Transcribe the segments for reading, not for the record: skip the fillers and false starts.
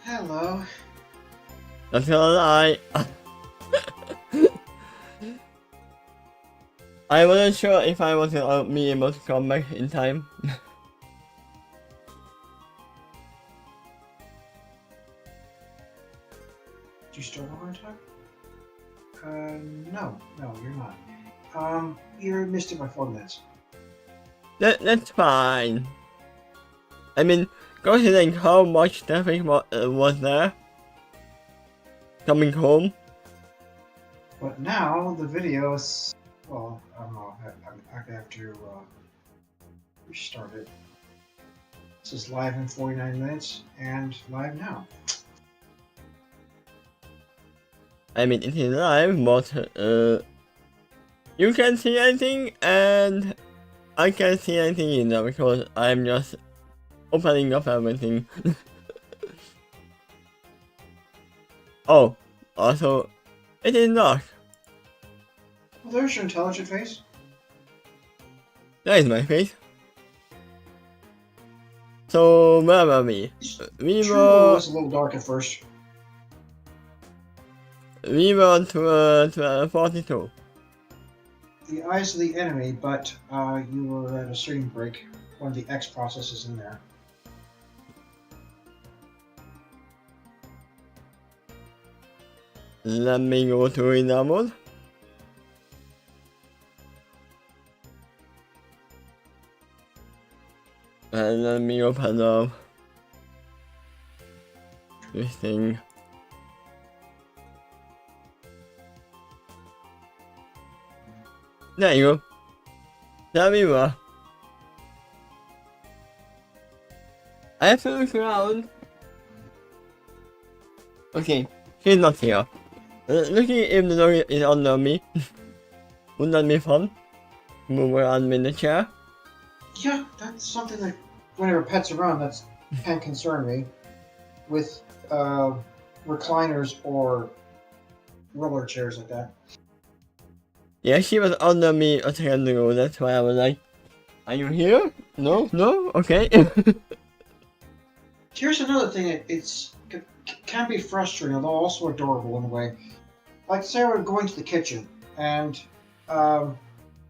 Hello. Not gonna lie. I wasn't sure if I was gonna be able to come back in time. Do you still want to talk? No, you're not. You're missed it by 4 minutes. That's fine. I mean, considering how much traffic was there coming home. But now the video is, well, I don't know. I have to restart it. This is live in 49 minutes and live now. I mean, it is live, but you can't see anything and I can't see anything either because I'm just opening up everything. Oh, also, it is not. Well, there's your intelligent face. That is my face. So, where were we? We True, were... it was a little dark at first. We were to 42. The eyes of the enemy, but you were at a stream break. One of the X processes in there. Let me go to reader mode. And let me open up this thing. There you go. There we were. I have to look around. Okay, she's not here. Looking if the dog is under me. Wouldn't that be fun? Move around in the chair. Yeah, that's something that whenever pets around, that can concern me. With recliners or roller chairs like that. Yeah, she was under me a second ago, that's why I was like, are you here? No? Okay. Here's another thing, it can be frustrating, although also adorable in a way. Like, say we're going to the kitchen, and I'm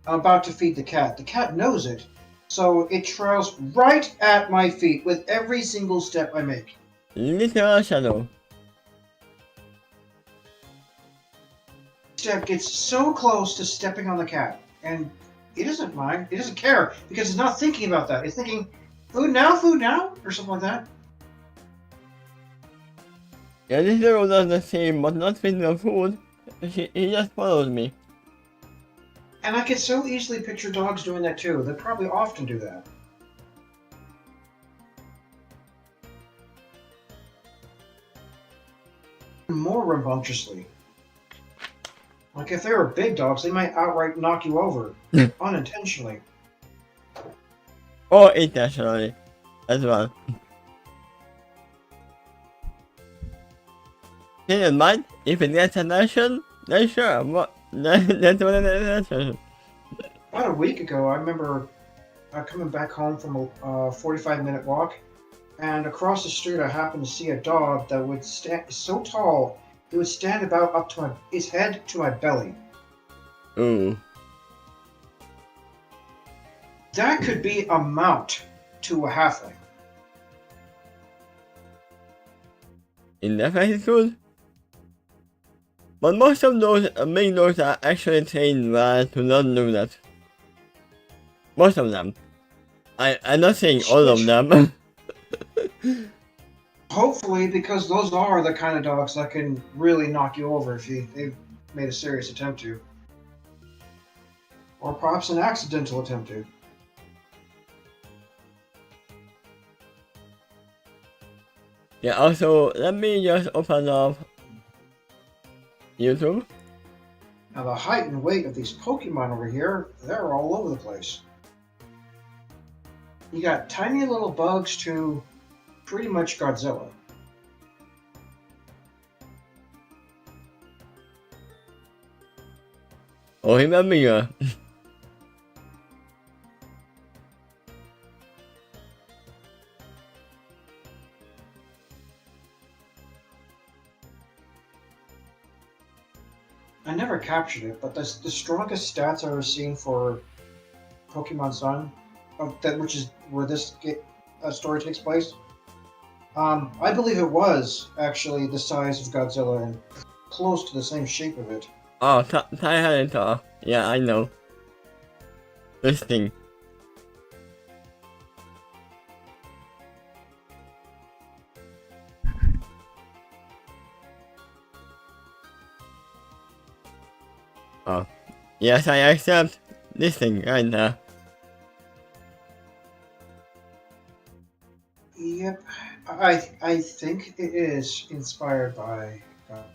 about to feed the cat. The cat knows it, so it trails right at my feet with every single step I make. Literal shadow. Step gets so close to stepping on the cat, and it doesn't mind, it doesn't care, because it's not thinking about that. It's thinking, food now, or something like that. Yeah, this girl does the same, but not with the food. He just follows me. And I can so easily picture dogs doing that too. They probably often do that. More rambunctiously. Like if they were big dogs, they might outright knock you over. Unintentionally. Or intentionally. As well. Keep in mind, if it gets attention, then sure, that's what it is. About a week ago, I remember coming back home from a 45-minute walk, and across the street I happened to see a dog that would stand so tall, it would stand about up to his head to my belly. Ooh. That could be a mount to a halfling. In that fact, it's good. But most of those big dogs are actually trained well to not do that. Most of them. I'm not saying all of them. Hopefully, because those are the kind of dogs that can really knock you over if they've made a serious attempt to. Or perhaps an accidental attempt to. Yeah, also, let me just open up YouTube. Now the height and weight of these Pokemon over here, they're all over the place. You got tiny little bugs to pretty much Godzilla. Oh, remember you. I never captured it, but that's the strongest stats I've ever seen for Pokemon Sun, which is where this story takes place. I believe it was actually the size of Godzilla and close to the same shape of it. Oh, Tyranitar. Yeah, I know. This thing. Oh. Yes, I accept this thing right now. Yep, I think it is inspired by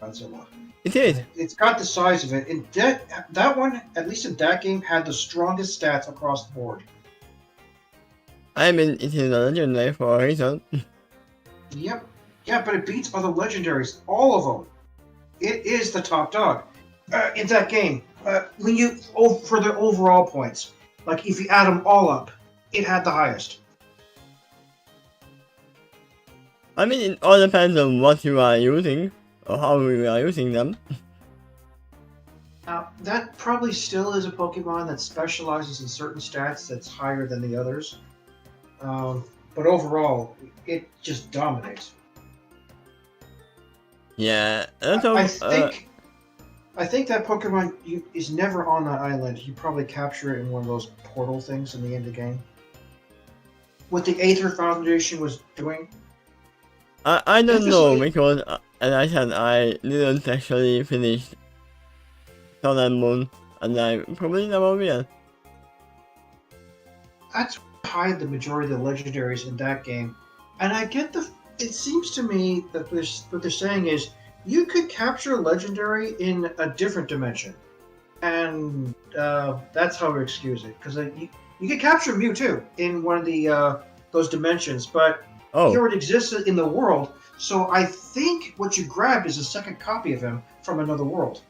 Godzilla. It is. It's got the size of it, and that one, at least in that game, had the strongest stats across the board. I mean, it is a legendary for a reason. Yep, yeah, but it beats other legendaries, all of them. It is the top dog in that game. When you for the overall points, like if you add them all up, it had the highest. I mean, it all depends on what you are using, or how you are using them. Now, that probably still is a Pokemon that specializes in certain stats that's higher than the others. But overall, it just dominates. Yeah, I think that Pokemon is never on that island. You probably capture it in one of those portal things in the end of the game. What the Aether Foundation was doing. I don't know, because as I said, I didn't actually finish Sun and Moon, and I probably never will. That's hide the majority of the legendaries in that game, and I get it seems to me that what they're saying is you could capture a legendary in a different dimension, and that's how we excuse it, because you could capture Mewtwo in one of the those dimensions, but he already existed in the world, so I think what you grabbed is a second copy of him from another world.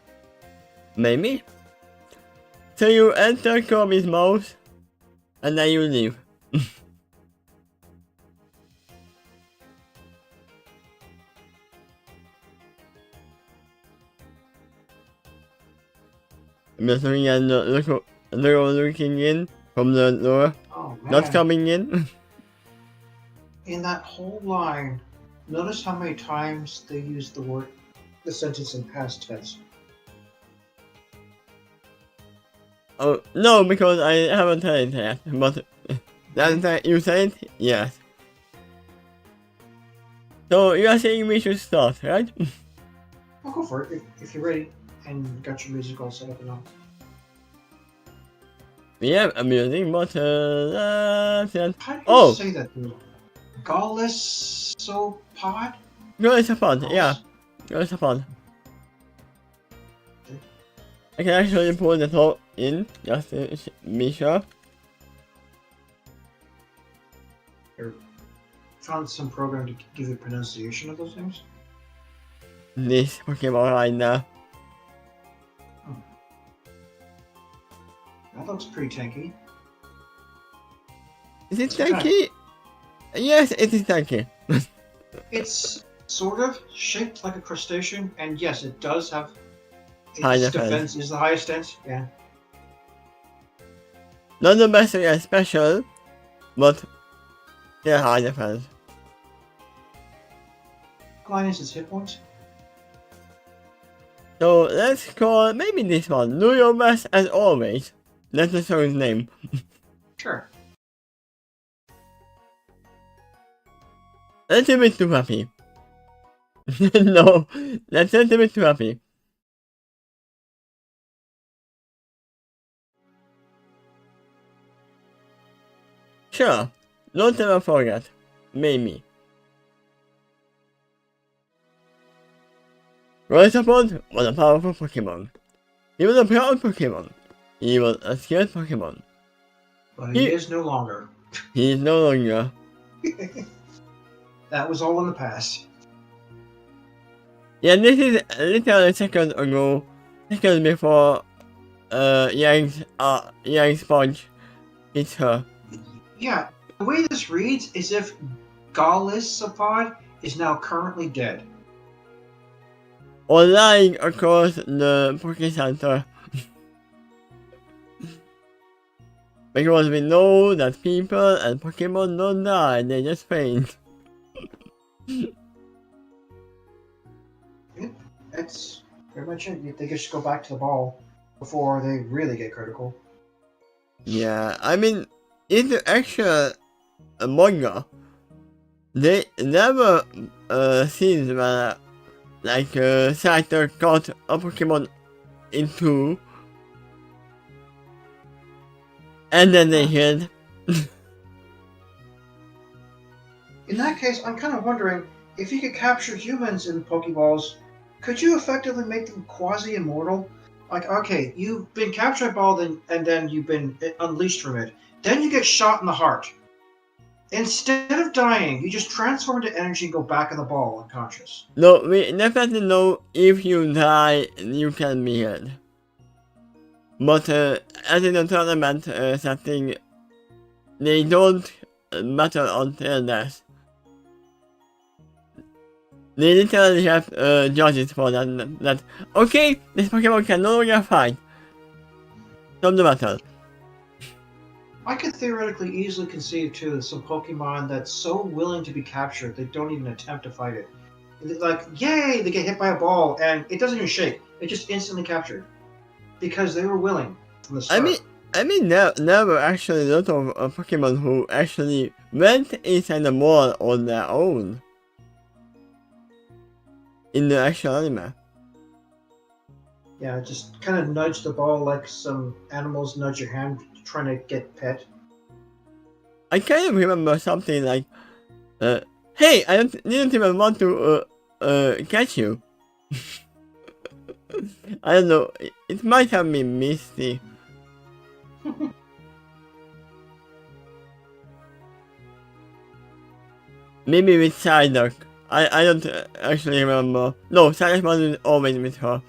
Maybe. So you enter Kirby's mouth, and then you leave. I'm just looking at looking in from the door, Oh, man. not coming in. In that whole line, notice how many times they use the sentence in past tense. Oh, no, because I haven't said it yet, but that you said it? Yes. So you are saying we should start, right? I'll go for it if you're ready and got your music all set up and all. We have amusing, but that's it. How do you say that, dude? Golisopod? Golisopod, yeah. Golisopod. Okay. I can actually pull the top in, just to be sure. Found some program to give you pronunciation of those things? This Pokemon right now. That looks pretty tanky. Is it tanky? Yes, it is tanky. It's sort of shaped like a crustacean, and yes, it does have High its defense. defense is the highest defense. Yeah. Not the best special, but yeah, high defense. Line is its hit points. So let's call maybe this one. Do your best as always. That's the show's name. Sure. That's a bit too happy. No, that's a bit too happy. Sure, don't ever forget. Maybe. Golisopod was a powerful Pokemon. He was a proud Pokemon. He was a scared Pokemon. But he is no longer. He is no longer. That was all in the past. Yeah, this is literally seconds ago. Seconds before Yang's punch hits her. Yeah, the way this reads is if Golisopod is now currently dead. or lying across the Poké Center. Because we know that people and Pokemon don't die, they just faint. That's pretty much it. They just go back to the ball before they really get critical. Yeah, I mean, in the actual manga, they never seen that like Scyther got a Pokemon in two, and then they hid. In that case, I'm kind of wondering if you could capture humans in Pokeballs, could you effectively make them quasi-immortal? Like, okay, you've been captured by a ball, and then you've been unleashed from it. Then you get shot in the heart. Instead of dying, you just transform into energy and go back in the ball unconscious. No, we definitely know if you die, you can be hid. But as in the tournament setting, they don't matter until death. They literally have judges for that, okay, this Pokemon can no longer fight. Stop the battle. I could theoretically easily conceive, too, of some Pokemon that's so willing to be captured, they don't even attempt to fight it. Like, yay, they get hit by a ball, and it doesn't even shake. It just instantly captured. Because they were willing from the start. I mean, never actually a lot of Pokemon who actually went inside the mall on their own. In the actual anime. Yeah, just kind of nudge the ball like some animals nudge your hand trying to get pet. I kind of remember something like, hey, I didn't even want to catch you. I don't know, it might have been Misty. Maybe with Psyduck. I don't actually remember. No, Psyduck wasn't always with her.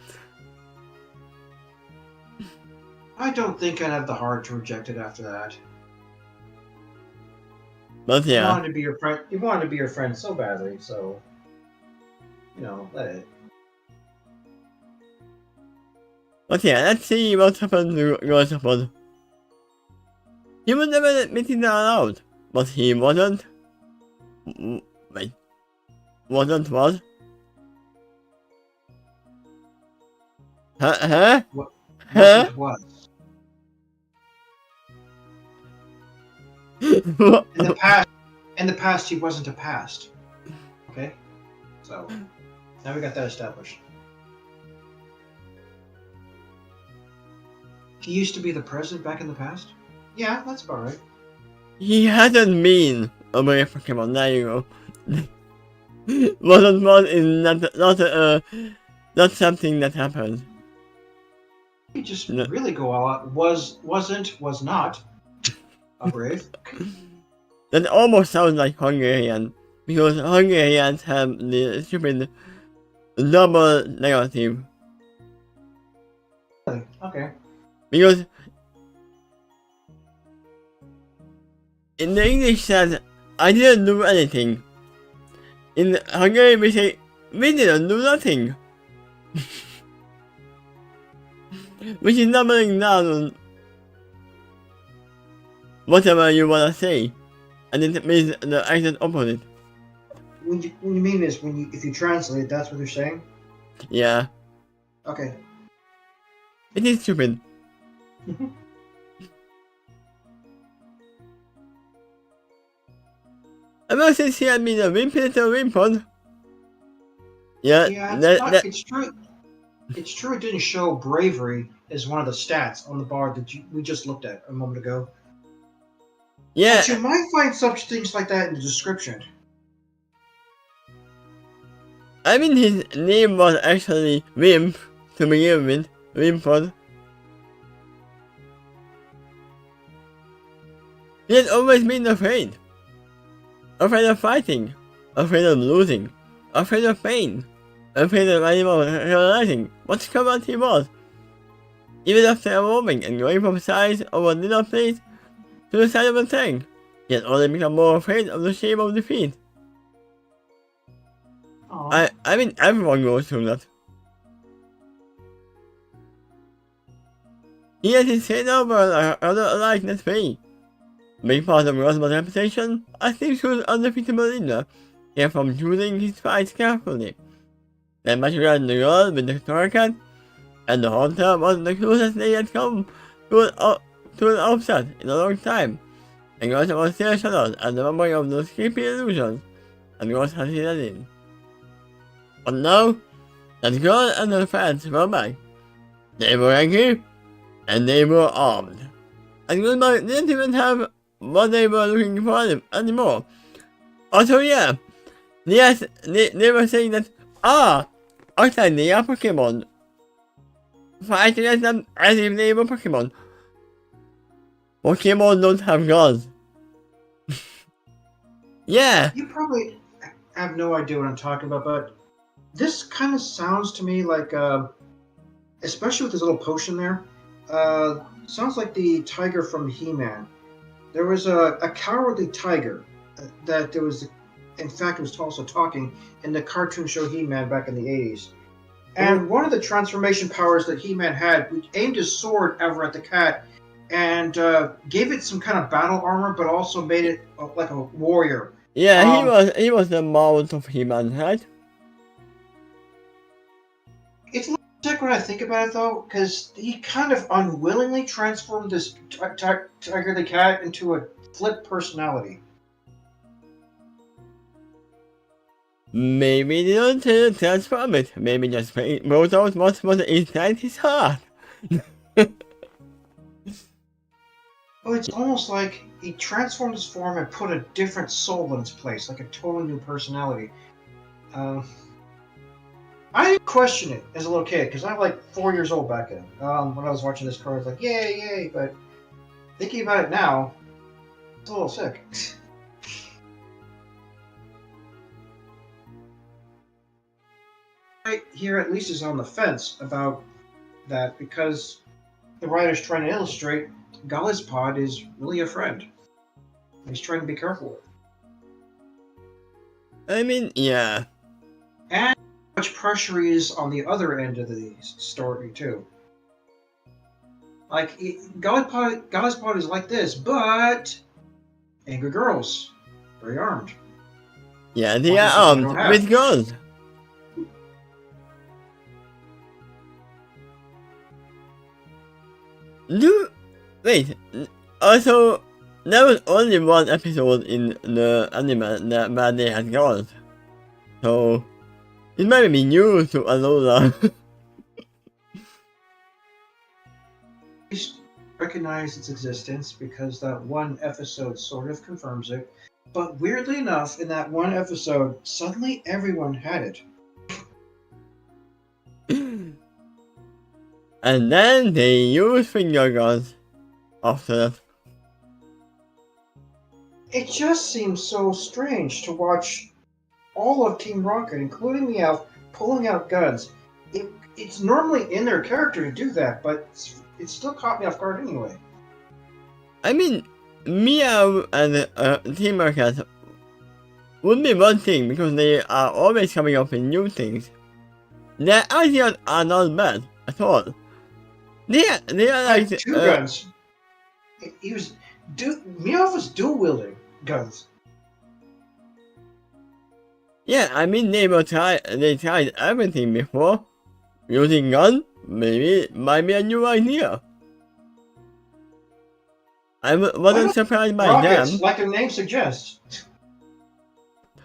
I don't think I'd have the heart to reject it after that. But yeah. You wanted to be your friend. You wanted to be your friend so badly, so you know, let it. But yeah, let's see what happened to Gorsapod. He was never admitting that aloud, but he wasn't. Wait. Wasn't what? Huh? What? Huh? It was. What? In the past, he wasn't a past. Okay, so now we got that established. He used to be the president back in the past. Yeah, that's about right. He hadn't been a very Pokemon. There you go. Wasn't one is not something that happened. You just really go all out. Was not a brave. That almost sounds like Hungarian, because Hungarians have the stupid double negative. Okay. Because in the English says, I didn't do anything. In Hungary we say, we didn't do nothing. Which is doubling down on whatever you wanna say. And it means the exact opposite. What you mean is if you translate, that's what they're saying. Yeah. Okay. It is stupid. Ever since he had been a Wimpod. Yeah, it's true. It's true. It didn't show bravery as one of the stats on the bar that we just looked at a moment ago. Yeah. But you might find such things like that in the description. I mean, his name was actually Wimp to begin with. Wimpod. He had always been afraid. Afraid of fighting. Afraid of losing. Afraid of pain. Afraid of anyone realizing what command he was. Even after evolving and going from the size of a little place to the size of a tank, he had only become more afraid of the shape of defeat. I mean, everyone goes through that. He has his taken over other likeness free. Big part of Roswell's reputation, I think she was undefeatable leader, came from choosing his fights carefully. Then masquerading the girl with the story cat, and the hunter was the closest they had come to an upset in a long time. And Ghost was still shuddered at the memory of those creepy illusions, and Ghost had hidden in. But now, that girl and her friends were back. They were angry, and they were armed. And Ghost didn't even have what they were looking for anymore. Also, yeah, they were saying that, outside they are Pokemon. Fight against them as if they were Pokemon. Pokemon don't have guns. Yeah. You probably have no idea what I'm talking about, but this kind of sounds to me like, especially with this little potion there, sounds like the tiger from He-Man. There was a cowardly tiger that there was, in fact, it was also talking in the cartoon show He-Man back in the 80s. And one of the transformation powers that He-Man had, we aimed his sword ever at the cat and gave it some kind of battle armor, but also made it like a warrior. Yeah, he was the mount of He-Man, right? It's a little sick when I think about it, though, because he kind of unwillingly transformed this Tiger the Cat into a flip personality. Maybe they don't transform it. Maybe just wrote out what was inside his heart. Oh, it's almost like he transformed his form and put a different soul in its place, like a totally new personality. I didn't question it as a little kid, because I'm like 4 years old back then. When I was watching this card, I was like, yay, yay, but thinking about it now, it's a little sick. Right here at least is on the fence about that, because the writer's trying to illustrate Gallipod is really a friend. He's trying to be careful with. I mean, yeah. And how much pressure he is on the other end of the story, too. Like, Gallipod is like this, but angry girls, very armed. Yeah, they are armed with guns. Wait, also, there was only one episode in the anime that they had guns. So, it might be new to Alola. We recognize its existence because that one episode sort of confirms it. But weirdly enough, in that one episode, suddenly everyone had it. And then they used finger guns after that. It just seems so strange to watch all of Team Rocket, including Meowth, pulling out guns. It's normally in their character to do that, but it still caught me off guard anyway. I mean, Meow and Team Rocket would be one thing because they are always coming up with new things. Their ideas are not bad at all. They are like two guns. Meowth was dual wielding guns. Yeah, I mean they tried everything before. Using gun maybe might be a new idea. I wasn't surprised by rockets, them. like the name suggests.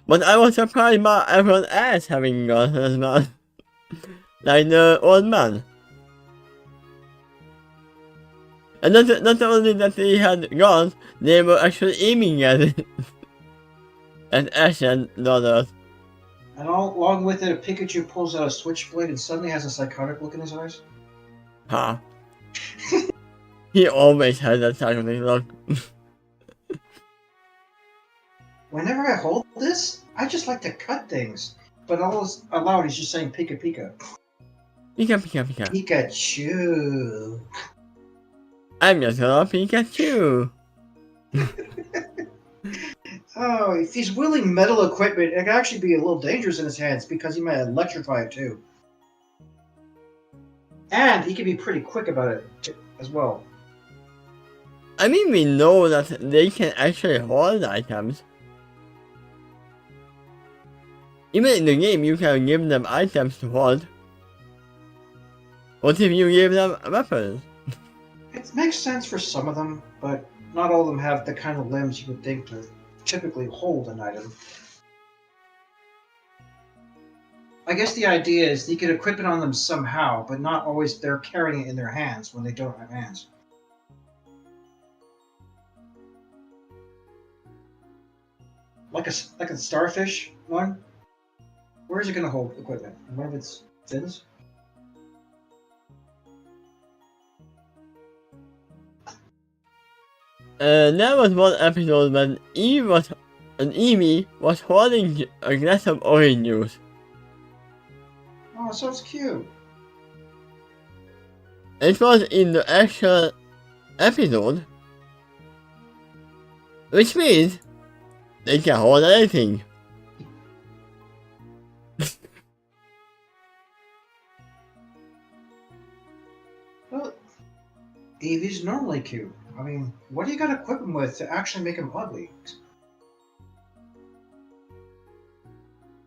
But I was surprised by everyone else having guns as well. Like the old man. And not only that they had guns, they were actually aiming at it. And Ash and the others. And along with it, a Pikachu pulls out a switchblade and suddenly has a psychotic look in his eyes. Huh. He always has that psychotic look. Whenever I hold this, I just like to cut things. But all aloud, he's just saying Pika Pika. Pika Pika Pika. Pikachu. I'm just gonna Pikachu. Oh, if he's wielding metal equipment, it could actually be a little dangerous in his hands because he might electrify it too. And he can be pretty quick about it. as well. I mean, we know that they can actually hold items. Even in the game, you can give them items to hold. What if you give them weapons? It makes sense for some of them, but not all of them have the kind of limbs you would think to typically hold an item. I guess the idea is you could equip it on them somehow, but not always they're carrying it in their hands when they don't have hands. Like a starfish one? Where is it going to hold equipment? In one of its fins? There was one episode when Evie was holding a glass of orange juice. Oh, sounds cute. It was in the actual episode, which means they can hold anything. Well, Evie's normally cute. I mean, what do you got to equip him with to actually make him ugly?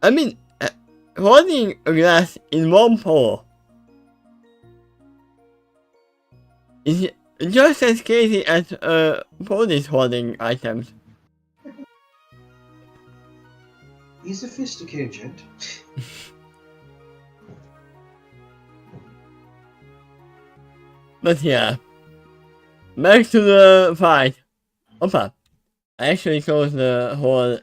I mean, holding a glass in one paw is just as crazy as police holding items. He's a sophisticated gent. But yeah, back to the fight. Opa, I actually closed the whole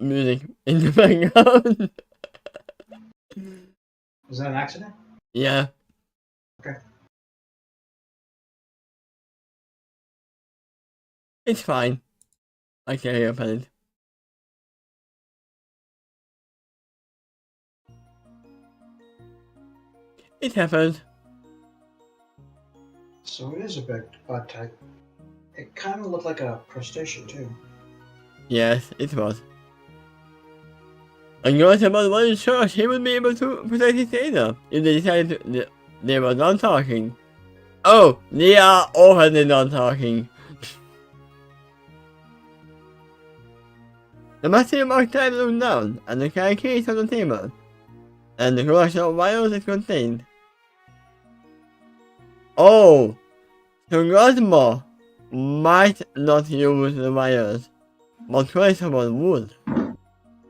music in the background. Was that an accident? Yeah. Okay. It's fine. I can hear about it. It happened. So it is a bud type. It kind of looked like a crustacean too. Yes, it was. And Yosemite wasn't sure he would be able to protect his data if they decided they were done talking. Oh, they are already done talking. The massive archive looked down at the case on the table, and the collection of vials it contained. Oh, so Grandma might not use the vials, but someone would,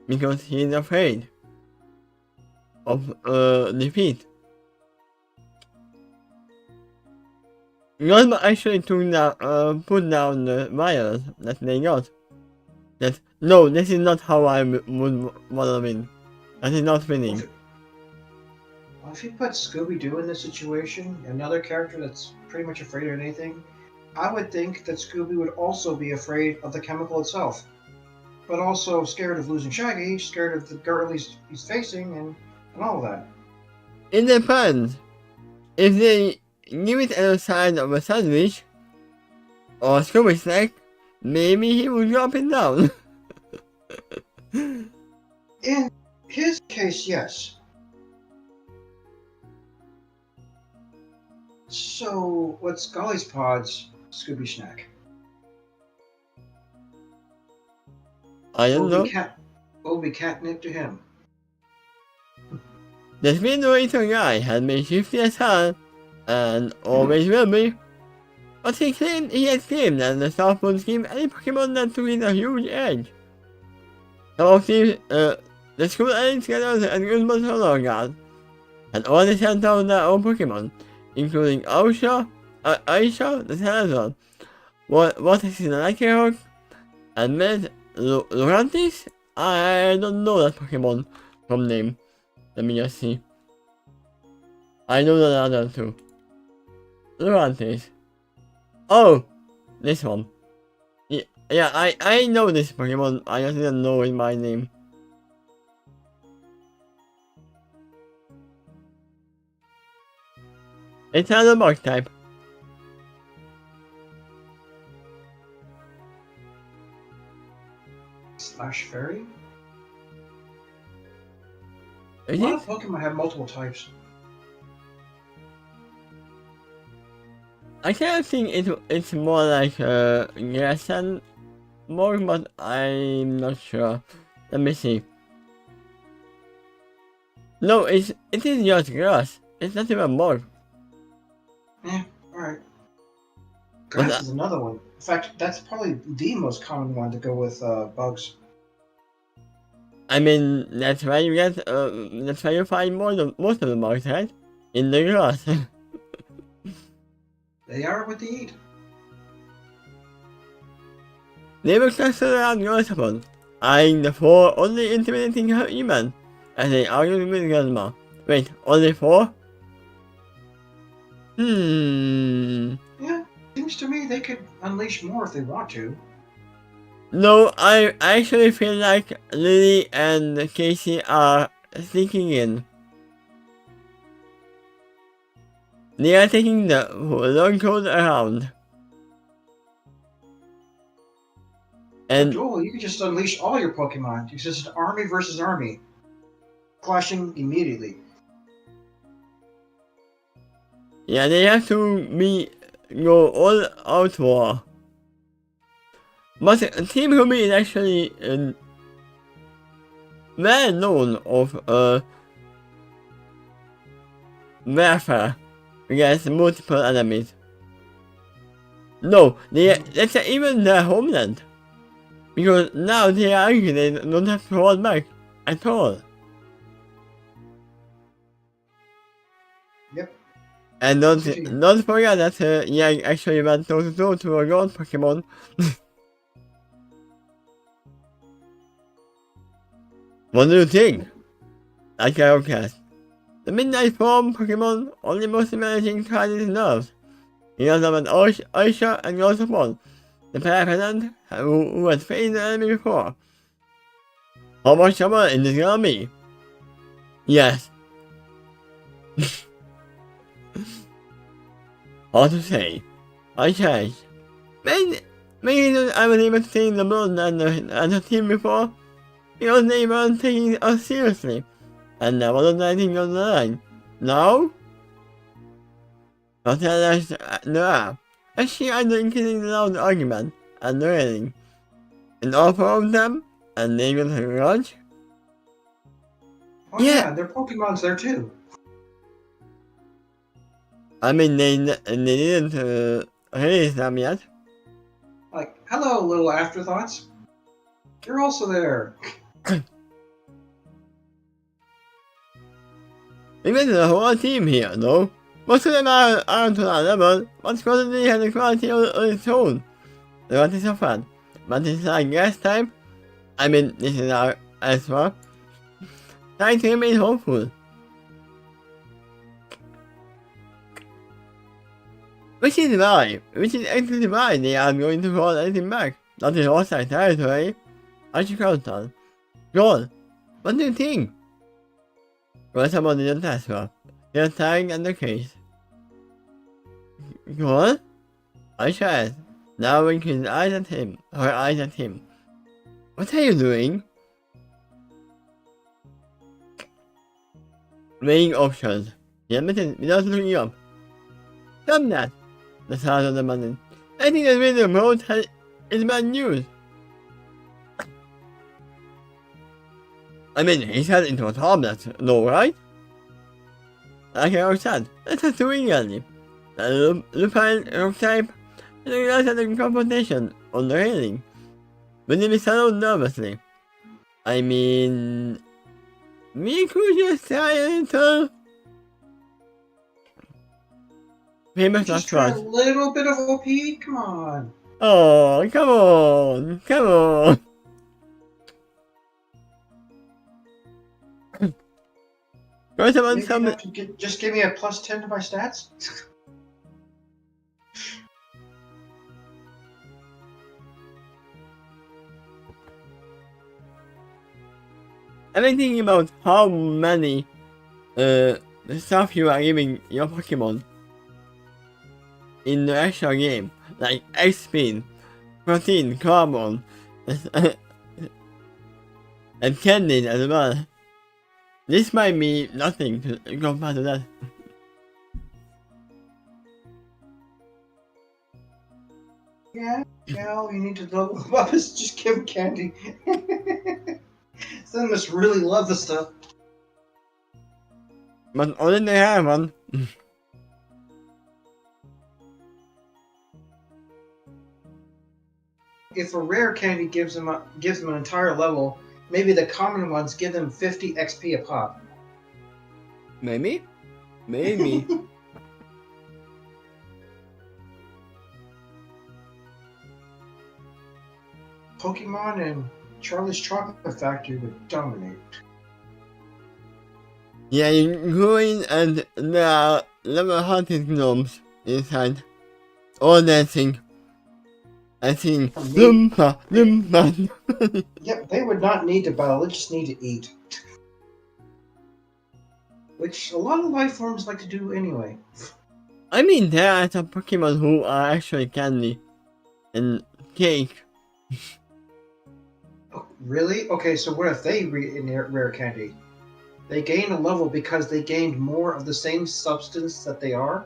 because he's afraid of defeat. Grandma actually put down the vials that they got. No, this is not how I would want to win. That is not winning. Well, if you put Scooby-Doo in this situation, another character that's pretty much afraid of anything, I would think that Scooby would also be afraid of the chemical itself. But also scared of losing Shaggy, scared of the girl he's facing, and all of that. It depends. If they give it a side of a sandwich or a Scooby snack, maybe he will drop it down. In his case, yes. So, what's Golly's Pod's Scooby snack? I don't know. Will be catnip to him. The speed-racer guy had been shifty as hell, and always will be. But he had claimed that the staff would give any Pokemon that took it a huge edge. Some of the school elite scholars and Guzman Solo Guard had already sent out their own Pokemon, including Aisha, the Salazar, what is in the Lycanroc, and Lurantis? I don't know that Pokemon from name. Let me just see. I know the other two. Lurantis. Oh! This one. Yeah, I know this Pokemon, I just didn't know it by name. It's another Mark type. Slash Fairy? Is A lot it? of Pokemon have multiple types. I kind of think it's more like grass and morph, but I'm not sure. Let me see. No, it is just grass. It's not even morph. Yeah, alright. Grass is another one. In fact, that's probably the most common one to go with bugs. I mean, that's why you get, that's why you find most of the bugs, right? In the grass. They are what they eat. They were clustered around Rosamond, eyeing the four only intimidating human as they argued with Grandma. Wait, only four? Yeah, seems to me they could unleash more if they want to. No, I actually feel like Lily and Takeshy are sneaking in. They are taking the long road around. And Joel, you could just unleash all your Pokemon. It's just army versus army. Clashing immediately. yeah, they have to go all out war. But Team Ruby is actually well known of warfare against multiple enemies. No, that's even their homeland. Because now they argue they don't have to hold back at all. Yep. And don't forget that Yang actually went toe-to-toe to a gold Pokemon. What do you think? Like I outcast. The Midnight Form Pokemon only mostly managing Chinese nerves. He also went Aisha and Yosapon, the president who has faced the enemy before. How much trouble in this army? Yes. Hard to say. I changed. Maybe I was able to take the blood and the team before because they weren't taking us seriously and there wasn't anything on the line. Now? But there's actually I'm increasing loud argument and railing. And all four of them and they will grudge? Oh yeah, their Pokemon's there too. I mean, they didn't release them yet. Like, hello, little afterthoughts. You're also there. We went to the whole team here, though. Most of them aren't to that level, but Scotland has a quality on its own. The rest is so fun. But this is our guest type. I mean, this is our answer. Trying to remain hopeful. Which is actually why they are going to hold anything back. Not in hostile territory. Archie Joel, what do you think? Well, someone didn't answer. They're tying on the case. Joel? I said, now winking her eyes at him. What are you doing? Weighing options. He admitted without looking up. Stop that! The sound of the button. I think that radio remote is bad news. I mean, he said into a tablet, no, right? Like I said, let's have to eagerly. The lupine rock type realized at the confrontation on the railing. But he settled nervously. I mean, we could just try a little. Famous Just try a little bit of OP? Come on. Oh, come on. First of all, just give me a +10 to my stats? I'm thinking about how many stuff you are giving your Pokemon in the actual game, like XP, protein, carbon, and candy as well. This might be nothing to compare to that. Yeah, all you need to level them up is just give them candy. Some must really love the stuff. But only they have one. If a rare candy gives them an entire level, maybe the common ones give them 50 XP a pop. Maybe? Maybe. Pokemon and Charlie's Chocolate Factory would dominate. Yeah, you go in and there are level hunted gnomes inside. All dancing. I think Lumpa, Lumpa. Yep, they would not need to battle, they just need to eat. Which a lot of life forms like to do anyway. I mean, there are some Pokemon who are actually candy and cake. Oh, really? Okay, so what if they inherit rare candy? They gain a level because they gained more of the same substance that they are?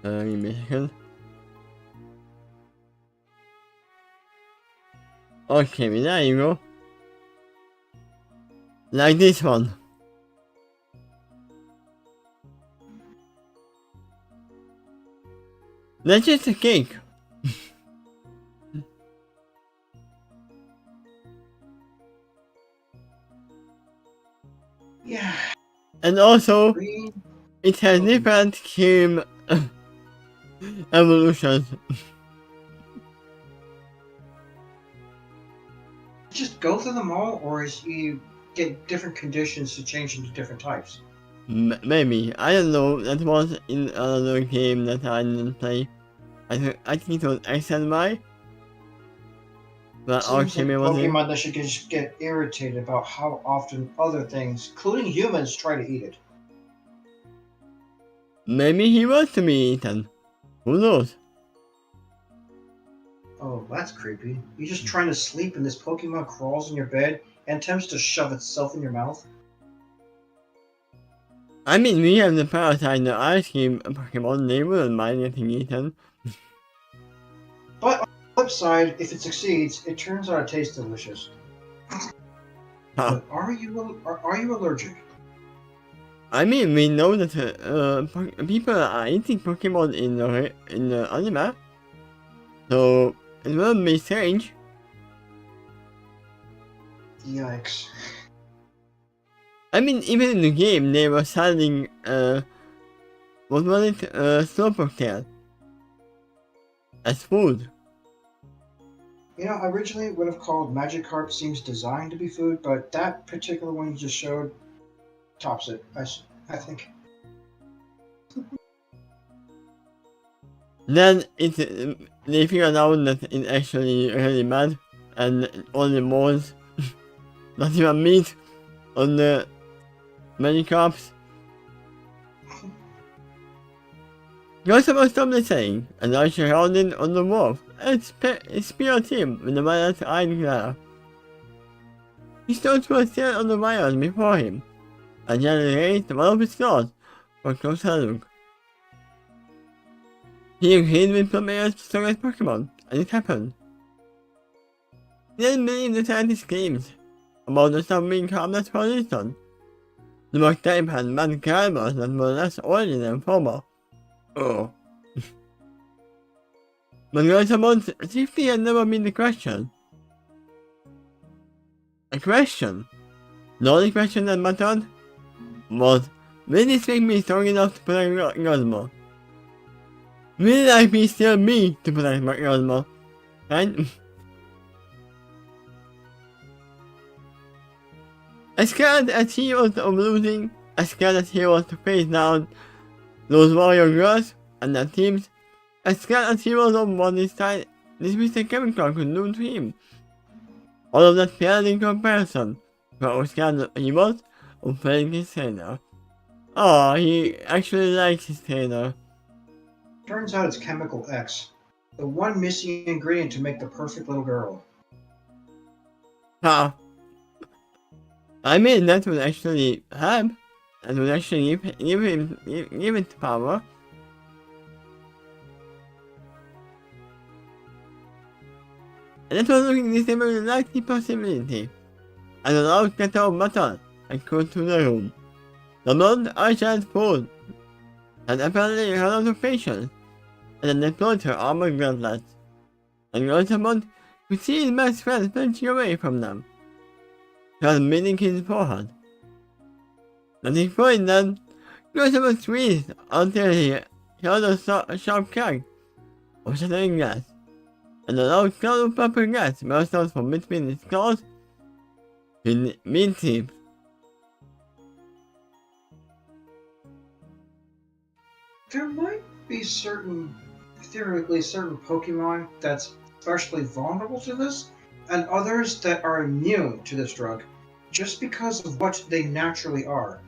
Give me a second. Okay, well, there you go. Like this one. That's just a cake. Yeah. And also, Green. it has different cream evolutions. Just go through them all, or is you get different conditions to change into different types? Maybe. I don't know. That was in another game that I didn't play. I think it was X and Y. But Seems like okay, Pokemon that should just get irritated about how often other things, including humans, try to eat it. Maybe he wants to be eaten. Who knows? Oh, that's creepy. You're just trying to sleep and this Pokemon crawls in your bed and attempts to shove itself in your mouth? I mean, we have the parasite in the ice cream Pokemon. They wouldn't mind getting eaten. But on the flip side, if it succeeds, it turns out it tastes delicious. But are you allergic? I mean, we know that people are eating Pokemon in the anime, so it wouldn't be strange. Yikes. I mean, even in the game, they were selling, what was it, Slowpoke tail as food. You know, originally it would have called Magikarp seems designed to be food, but that particular one you just showed tops it, I think. Then they figured out that it's actually really bad, and only bones, not even meat, on the Magikarps. You're supposed to be saying, and I surrounded on the wolf. It's pure team with the violet eyed glare. He stood to a stare on the violet before him, and then raised one of his claws for a closer look. He agreed with Player's strongest Pokemon, and it happened. He didn't believe the scientist's claims about the stuff being harmless for a reason. The mock type had bad calibers that were less oily than former. Oh. But Rosamond's safety had never been the question. A question? The only question that mattered was, will this make me strong enough to protect Rosmo? Will I be still me to protect Rosmo? Right? As scared as he was of losing, as scared as he was to face down those warrior girls and their teams, as scared as he was of what this Mr. Chemical could do to him. All of that paled in comparison to how scared he was of failing his trainer. Oh, he actually likes his trainer. Turns out it's Chemical X, the one missing ingredient to make the perfect little girl. How? I mean, that would actually help. That would actually give it power. And that was looking this very likely possibility. And allowed Kato Mata and go to the room. The blonde eyed fool had apparently a lot of patience, and then deployed her armored gauntlets. And Rosamond could see his best friend flinching away from them. He was meeting his forehead. At this point then, Rosamond squeezed until he held a sharp crack of shattering glass, and a loud cloud of purple gas burst out from between his claws in mid-teeth. There might be theoretically certain Pokemon that's especially vulnerable to this, and others that are immune to this drug, just because of what they naturally are.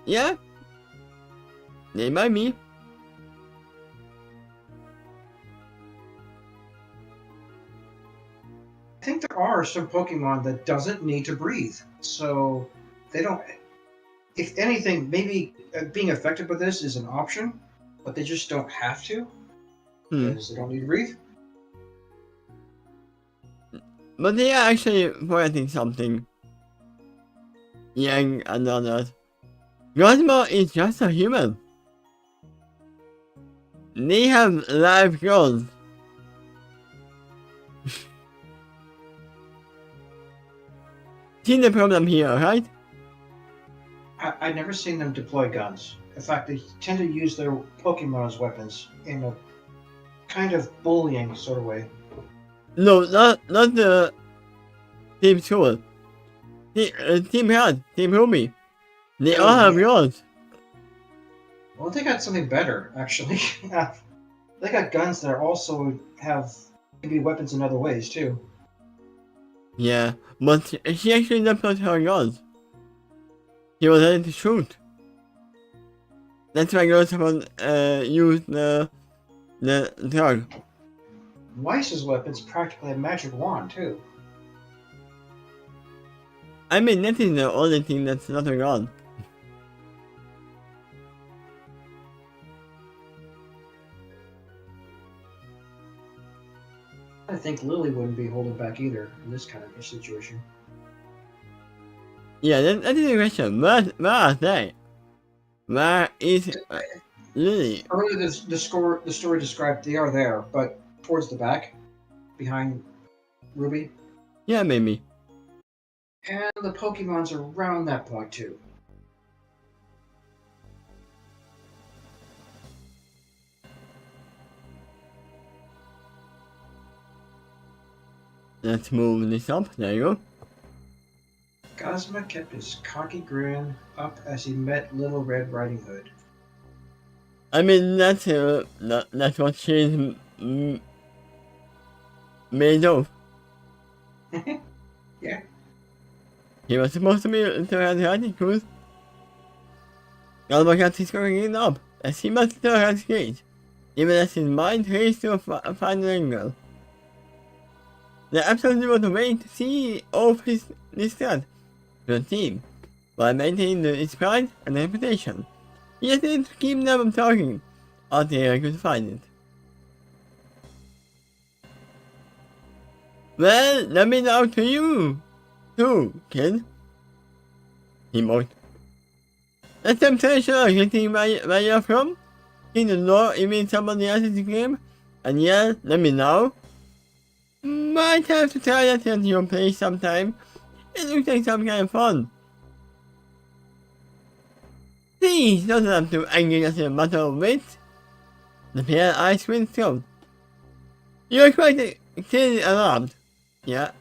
Yeah? They might be. I think there are some Pokemon that doesn't need to breathe, so they don't. If anything, maybe being affected by this is an option, but they just don't have to because they don't need to breathe. But they are actually forgetting something. Yang and others. Cosmo is just a human. They have life goals. See the problem here, right? I've never seen them deploy guns. In fact, they tend to use their Pokemon as weapons in a kind of bullying sort of way. No, not the Team Soul. Team Head, Team Ruby. They all have guns. Well, they got something better, actually. They got guns that also can be weapons in other ways, too. Yeah, but she actually deployed her guns. He was ready to shoot. That's why Rosamond used the drug. Weiss's weapon's practically a magic wand, too. I mean, that is the only thing that's not a gun. I think Lily wouldn't be holding back either in this kind of situation. Yeah, that is a question. Where are they? Where is Lily? Earlier, the story described they are there, but towards the back, behind Ruby. Yeah, maybe. And the Pokemon's around that point, too. Let's move this up. There you go. Gosma kept his cocky grin up as he met Little Red Riding Hood. I mean, that's what she's made of. Yeah. He was supposed to be to have the attitude. Galba kept his going up as he must still have skate, even as his mind raced to a final angle. They absolutely want to wait to see all of this threat to the team, while maintaining its pride and reputation. He just needed to keep them talking until I could find it. Well, let me talk to you, too, kid. He mocked. The temptation of getting where you're from, in the door, you mean somebody else's game, and yeah, let me know. Might have to try that at your place sometime. It looks like some kind of fun. Please don't have to angry as a matter of wit. The pale eyes squinted out. You're quite clearly alarmed. Yeah.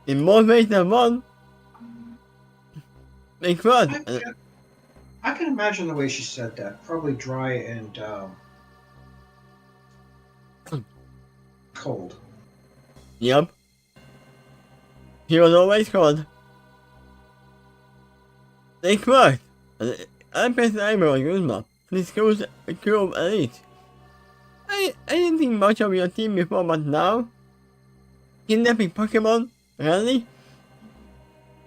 In more ways than one. Make fun. I can imagine the way she said that. Probably dry and cold. Yep. He was always cold. It worked. I pressed the eyebrow on Guzma. This school's a crew of elite. I didn't think much of your team before, but now... kidnapping Pokemon? Really?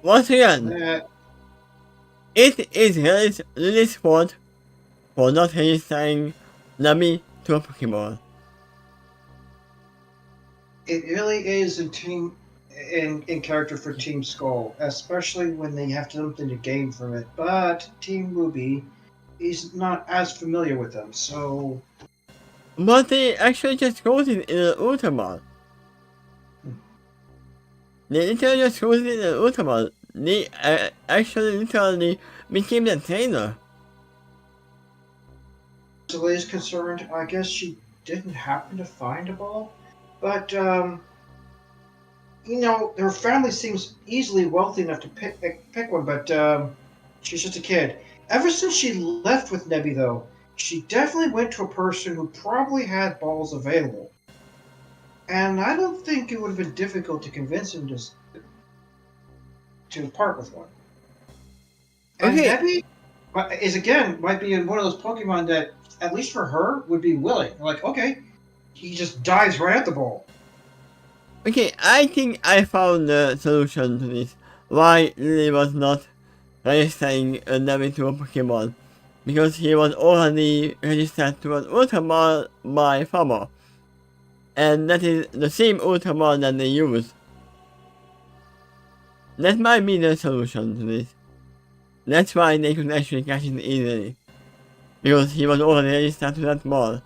Once again, it is his fault for not registering Nami to a Pokemon. It really is in character for Team Skull, especially when they have something to gain from it. But Team RWBY is not as familiar with them, so. But they actually just closed it in an Ultramon. They literally just closed it in an Ultramon. They actually literally became the trainer. As Lee is concerned, I guess she didn't happen to find a ball, but her family seems easily wealthy enough to pick one, but she's just a kid. Ever since she left with Nebby, though, she definitely went to a person who probably had balls available. And I don't think it would have been difficult to convince him to part with one. And Okay. Nebby might be in one of those Pokemon that, at least for her, would be willing. Like, okay, he just dives right at the ball. Okay, I think I found the solution to this. Why Lily was not registering a Nami to a Pokemon. Because he was already registered to an Ultramon by Farmer. And that is the same Ultramon that they use. That might be the solution to this. That's why they could actually catch it easily. Because he was already registered to that mall.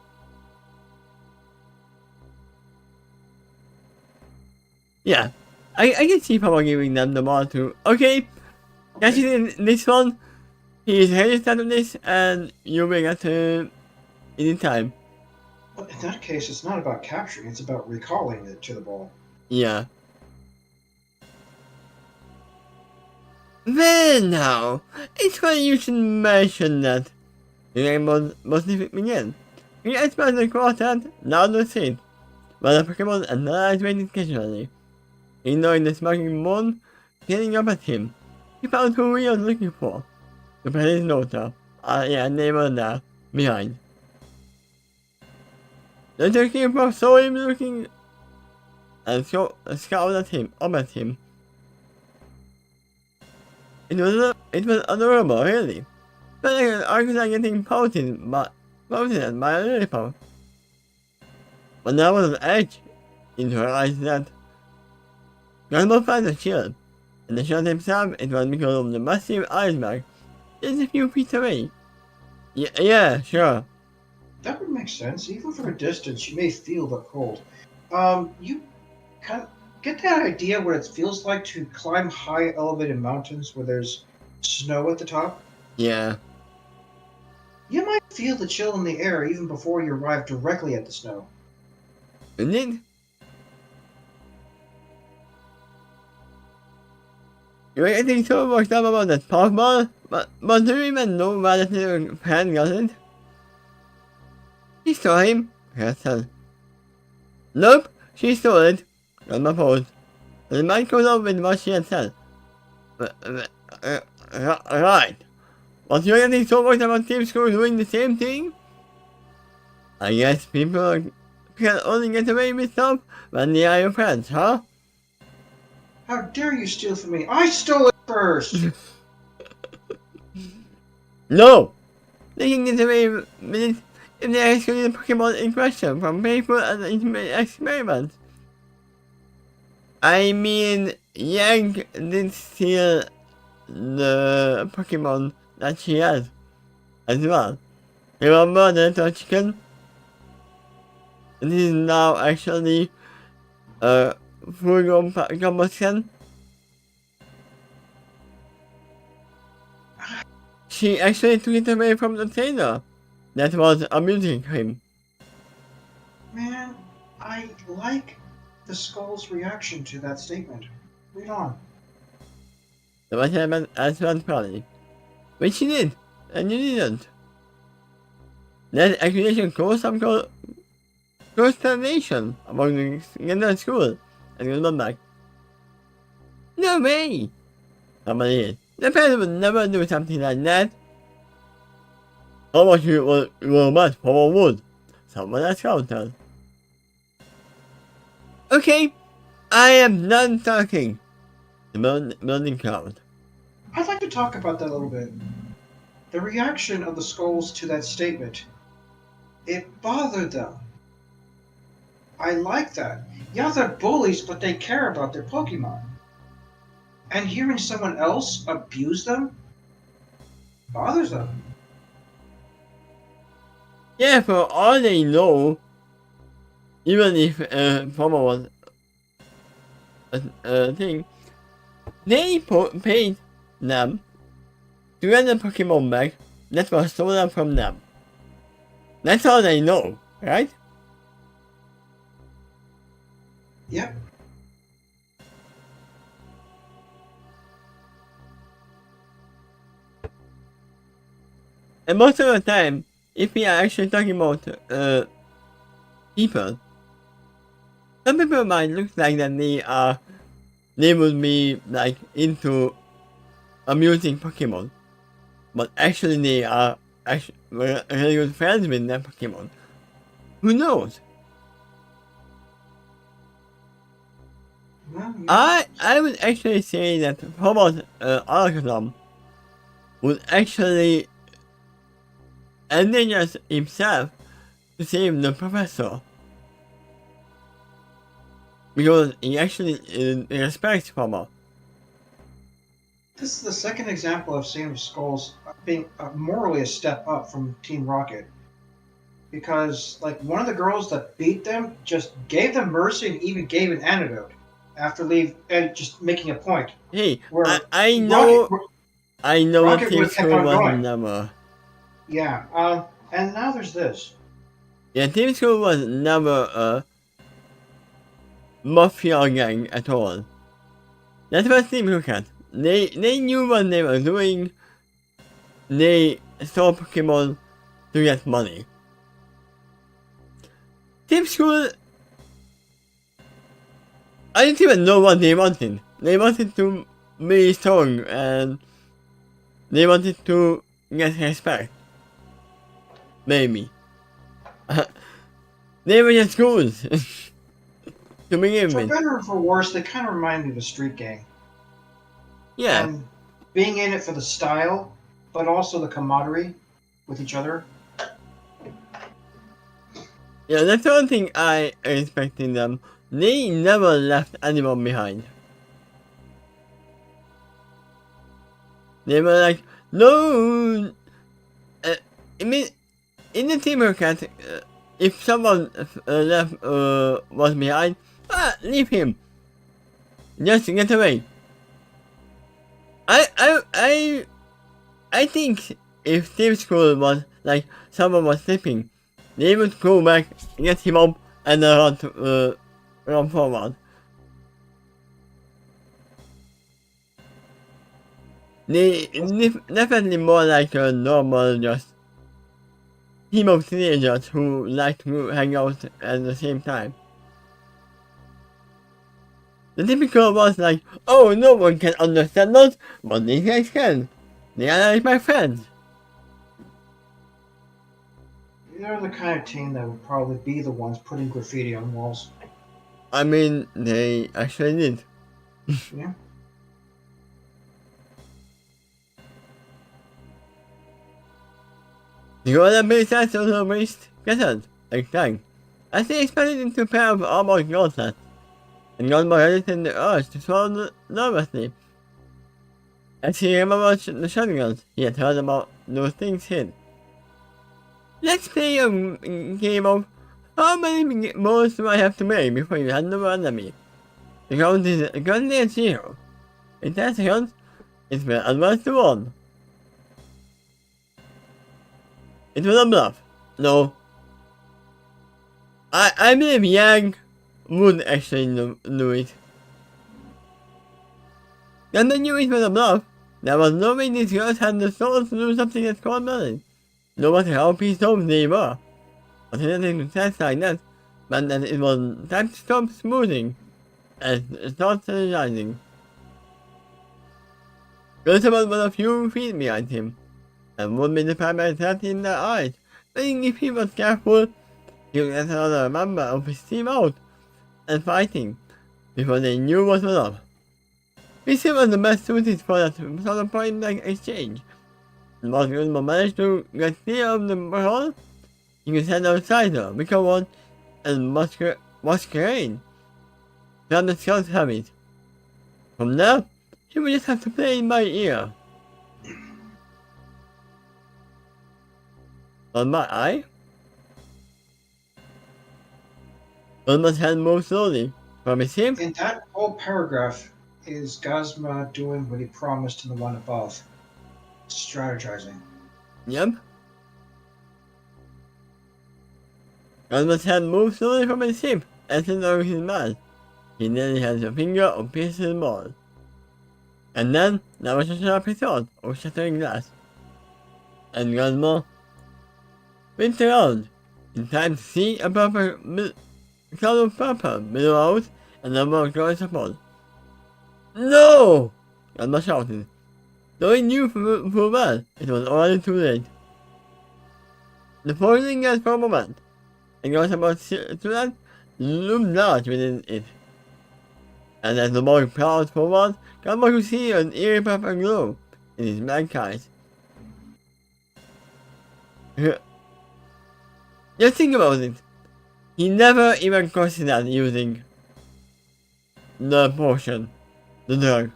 Yeah, I can see Papa giving them the ball too. Okay, catch it in this one. He is registered to this and you will get to in time. But in that case, it's not about capturing, it's about recalling it to the ball. Yeah. Well now, it's funny you should mention that. The game must begin. We expect the quartet, now the seed. But the Pokemon are not waiting casually. Ignoring the smoking moon, getting up at him. He found who we are looking for. The police noter. Yeah, neighbor there, behind. The turkey saw him looking and scowled at him, up at him. It was adorable, really. But I was getting pouted at by a lollipop. But there was an edge into her eyes that Grandma found a shield, and the shield himself, it was because of the massive iceberg just a few feet away. Yeah, sure. That would make sense. Even from a distance, you may feel the cold. You kind of get that idea what it feels like to climb high elevated mountains where there's snow at the top? Yeah. You might feel the chill in the air even before you arrive directly at the snow. Indeed. You ain't getting so worked up about that Pokemon, but do you even know where that little fan got it? She stole him, Cat said. Nope, she stole it. Grandma paused. The man goes on with what she had said. Right. But you're getting so worked about Team School doing the same thing? I guess people can only get away with stuff when they are your friends, huh? How dare you steal from me? I stole it first! No! They can get away with it if they actually the Pokemon in question from people and experiments. I mean, Yang did steal the Pokemon that she has as well. Remember the little chicken? This is now actually a full combustion. She actually took it away from the trainer. That was amusing him. Man, I like the Skull's reaction to that statement. Read on. The what happened as well probably. Which she did, and you didn't. That accusation caused some consternation among the entire school, and he went back. No way! Somebody did. The parents would never do something like that. How much you were much for wood? Someone else counted. Okay, I am done talking. The building crowd. I'd like to talk about that a little bit. The reaction of the skulls to that statement. It bothered them. I like that. Yeah, they're bullies, but they care about their Pokemon. And hearing someone else abuse them bothers them. Yeah, for all they know, even if Puma was a thing, they paid them to get the Pokemon back that was stolen from them. That's all they know, right? Yep. And most of the time, if we are actually talking about people, some people might look like that they would be like into amusing Pokemon, but actually they are actually really good friends with their Pokemon. Who knows? Well, yeah. I would actually say that Poma's algorithm would actually endanger himself to save the professor. Because he actually respects Poma. This is the second example I've seen of Skulls being morally a step up from Team Rocket. Because, like, one of the girls that beat them just gave them mercy and even gave an antidote after just making a point. Hey, Where I know Rocket Team would have kept School on was going. never. Yeah, and now there's this. Yeah, Team School was never a mafia gang at all. That's what Team Rocket. They knew what they were doing. They stole Pokemon to get money. Team School, I didn't even know what they wanted. They wanted to be strong and they wanted to get respect. Maybe. They were just schools. To begin For with. better or for worse, they kind of remind me of a street gang. Yeah. And being in it for the style, but also the camaraderie with each other. Yeah, that's the one thing I respect in them. They never left anyone behind. They were like, no. I mean, in the Team Rocket, if someone left was behind, leave him. Just get away. I think if Team School was like someone was sleeping, they would go back, get him up, and run forward. They definitely more like a normal just team of teenagers who like to hang out at the same time. The typical was like, oh, no one can understand us, but these guys can. They are like my friends. They're the kind of team that would probably be the ones putting graffiti on walls. I mean, they actually did. Yeah. The other base sets also reached present, like tank. As they expanded into a pair of armored gauntlets, and Gunbar hesitated the urge to swallow nervously. As he remembered the shotguns he had heard about those things hid. Let's play a game of how many balls do I have to make before you hand over enemy? The count is currently at 0. In 10 seconds, it's been advanced to 1. It was a bluff. No. I believe Yang would actually do it. And I knew it was a bluff. There was no way these girls had the soul to do something that's called money. No matter how pissed off they were. But anything to test like that meant that it was time to stop smoothing and start strategizing. Roosevelt was a few feet behind him, and would be the primary threat in their eyes, meaning if he was careful, he would get another member of his team out and fighting. before they knew what was up. We see was the best suited for that sort of point-blank exchange. And once Guzman managed to get clear of the hole, he could stand outside her, become one, and masquerade. Grab the scout's habit. From there, he would just have to play it by ear. On my eye? Guzman's hand moved slowly. From his hip, In that whole paragraph is Gazma doing what he promised in the one above. Strategizing. yep. Guzman's hand moved slowly from his hip, and sent over his mouth. He nearly had a finger on piercing the ball. And then, there was a sharp thought of shattering glass. And Guzman went around, in time to see a purple cloud of purple below out and number of growing support. No! Guzman shouted. Though he knew full well, it was already too late. The folding gas for a moment, and was about to that loomed large within it. And as the boy prowled forward, Guzman could see an eerie purple glow in his black eyes. Just think about it. He never even considered using the potion, the drug.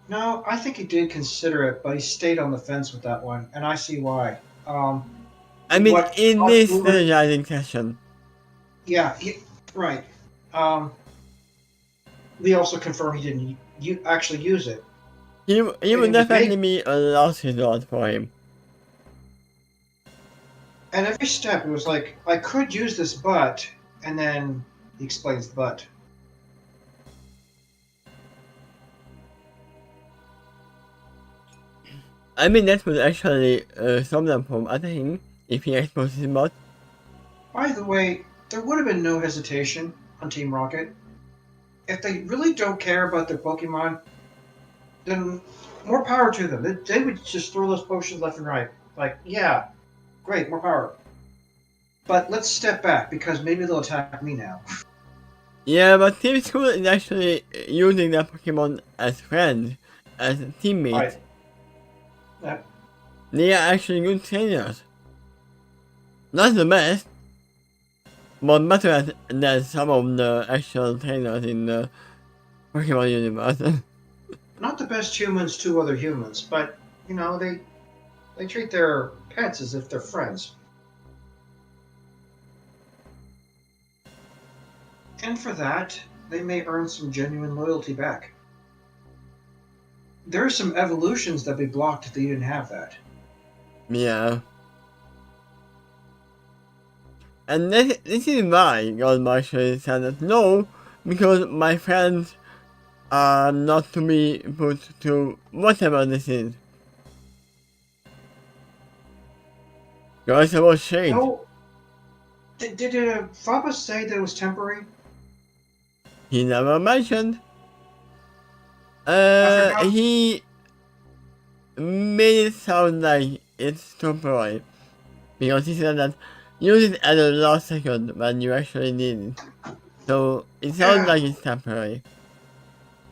No, I think he did consider it, but he stayed on the fence with that one, and I see why. I mean, in this Boomer- strategizing session. Yeah, right. We also confirmed he didn't actually use it. He would was definitely be a last resort for him. And every step, it was like, I could use this but, and then he explains the but. I mean, that would actually stop them from attacking if he exposes him out. By the way, there would have been no hesitation on Team Rocket. If they really don't care about their Pokemon, then more power to them. They would just throw those potions left and right. Like, yeah, great, more power. But let's step back, because maybe they'll attack me now. Yeah, but Team School is actually using their Pokemon as friends, as teammates. Right. They are actually good trainers. Not the best, but better than some of the actual trainers in the Pokemon universe. Not the best humans to other humans, but, you know, they treat their pets as if they're friends. And for that, they may earn some genuine loyalty back. There are some evolutions that be blocked if they didn't have that. Yeah. And this is why God actually said that no, because my friends are not to be put to whatever this is. Guys, about shade. No. Did Faba say that it was temporary? He never mentioned. forgot. He made it sound like it's temporary. Because he said that use it at the last second when you actually need it. So it sounds like it's temporary.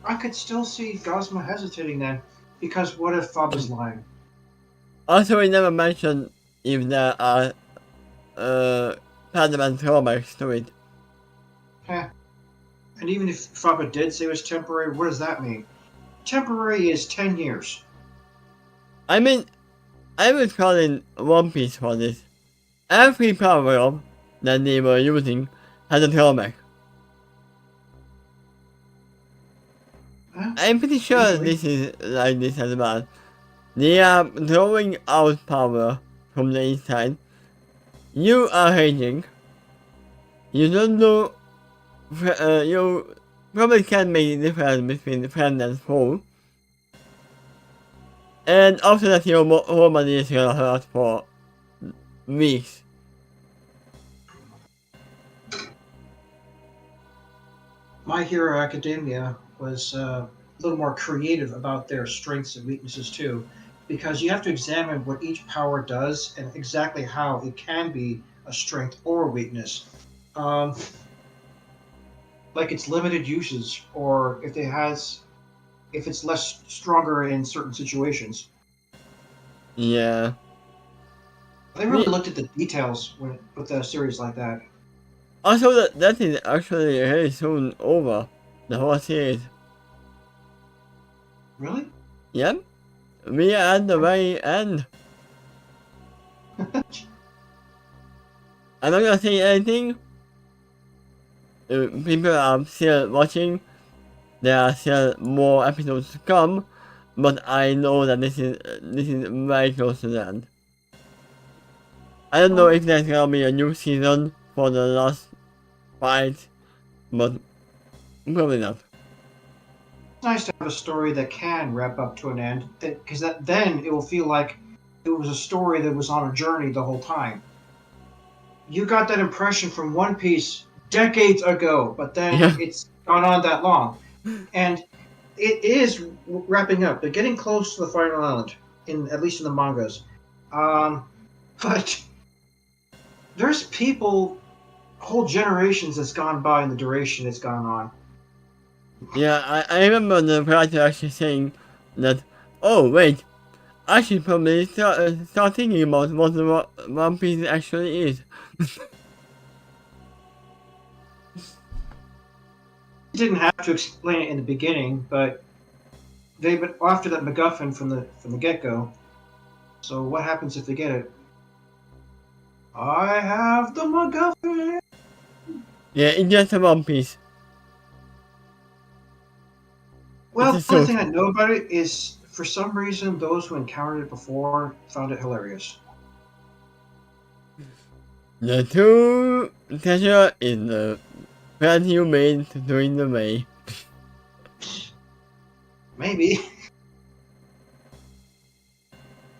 I could still see Gosma hesitating then, because what if Faba's lying? Also, he never mentioned if there are permanent drawbacks to it. Heh. And even if Faba did say it was temporary, what does that mean? Temporary is 10 years. I mean, I was calling One Piece for this. Every power-up that they were using had a drawback. Huh? I'm pretty sure this is like this as well. They are drawing out power from the inside. You are raging. You don't know. You probably can't make the difference between friend and foe. And after that, your whole body is gonna hurt for weeks. My Hero Academia was a little more creative about their strengths and weaknesses too, because you have to examine what each power does and exactly how it can be a strength or a weakness. like its limited uses, or if it's less stronger in certain situations. Yeah. They really Me, looked at the details with a series like that. also, that is actually very soon over. The whole series. Really? Yep. We are at the very end. I'm not gonna say anything. People are still watching. There are still more episodes to come, but I know that this is very close to the end. I don't know Well, if there's gonna be a new season for the last fight, but probably not. it's nice to have a story that can wrap up to an end, because then it will feel like it was a story that was on a journey the whole time. You got that impression from One Piece decades ago, but then Yeah. it's gone on that long, and it is wrapping up. They're getting close to the final island, in at least in the mangas. Um, but there's people, whole generations that's gone by in the duration it's gone on. Yeah, I remember the writer actually saying that, oh wait, I should probably start thinking about what the One Piece actually is. Didn't have to explain it in the beginning, but they but after that MacGuffin from the get go. So what happens if they get it? I have the MacGuffin. Yeah, it's just a One Piece. Well, It's a the only suit. thing I know about it is, for some reason, those who encountered it before found it hilarious. The true treasure is the friend you made during the way. Maybe.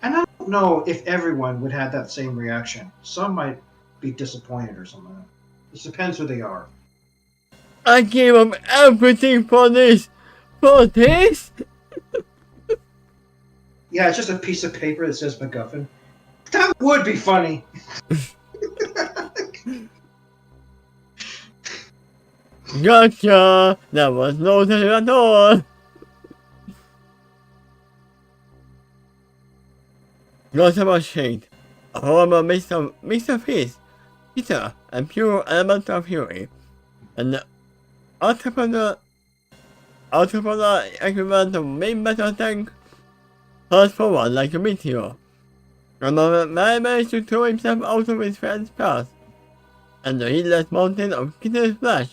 And I don't know if everyone would have that same reaction. Some might be disappointed or something. It depends who they are. I gave up everything for this! For this? Yeah, it's just a piece of paper that says MacGuffin. That would be funny. Gotcha! That was no treasure at all! Gotcha was shaped. A horrible mix of peace, bitter, and pure element of fury. And the entrepreneur equivalent of main metal tank hurls forward like a meteor. And the man managed to throw himself out of his friend's path, and the heedless mountain of kitten's flesh,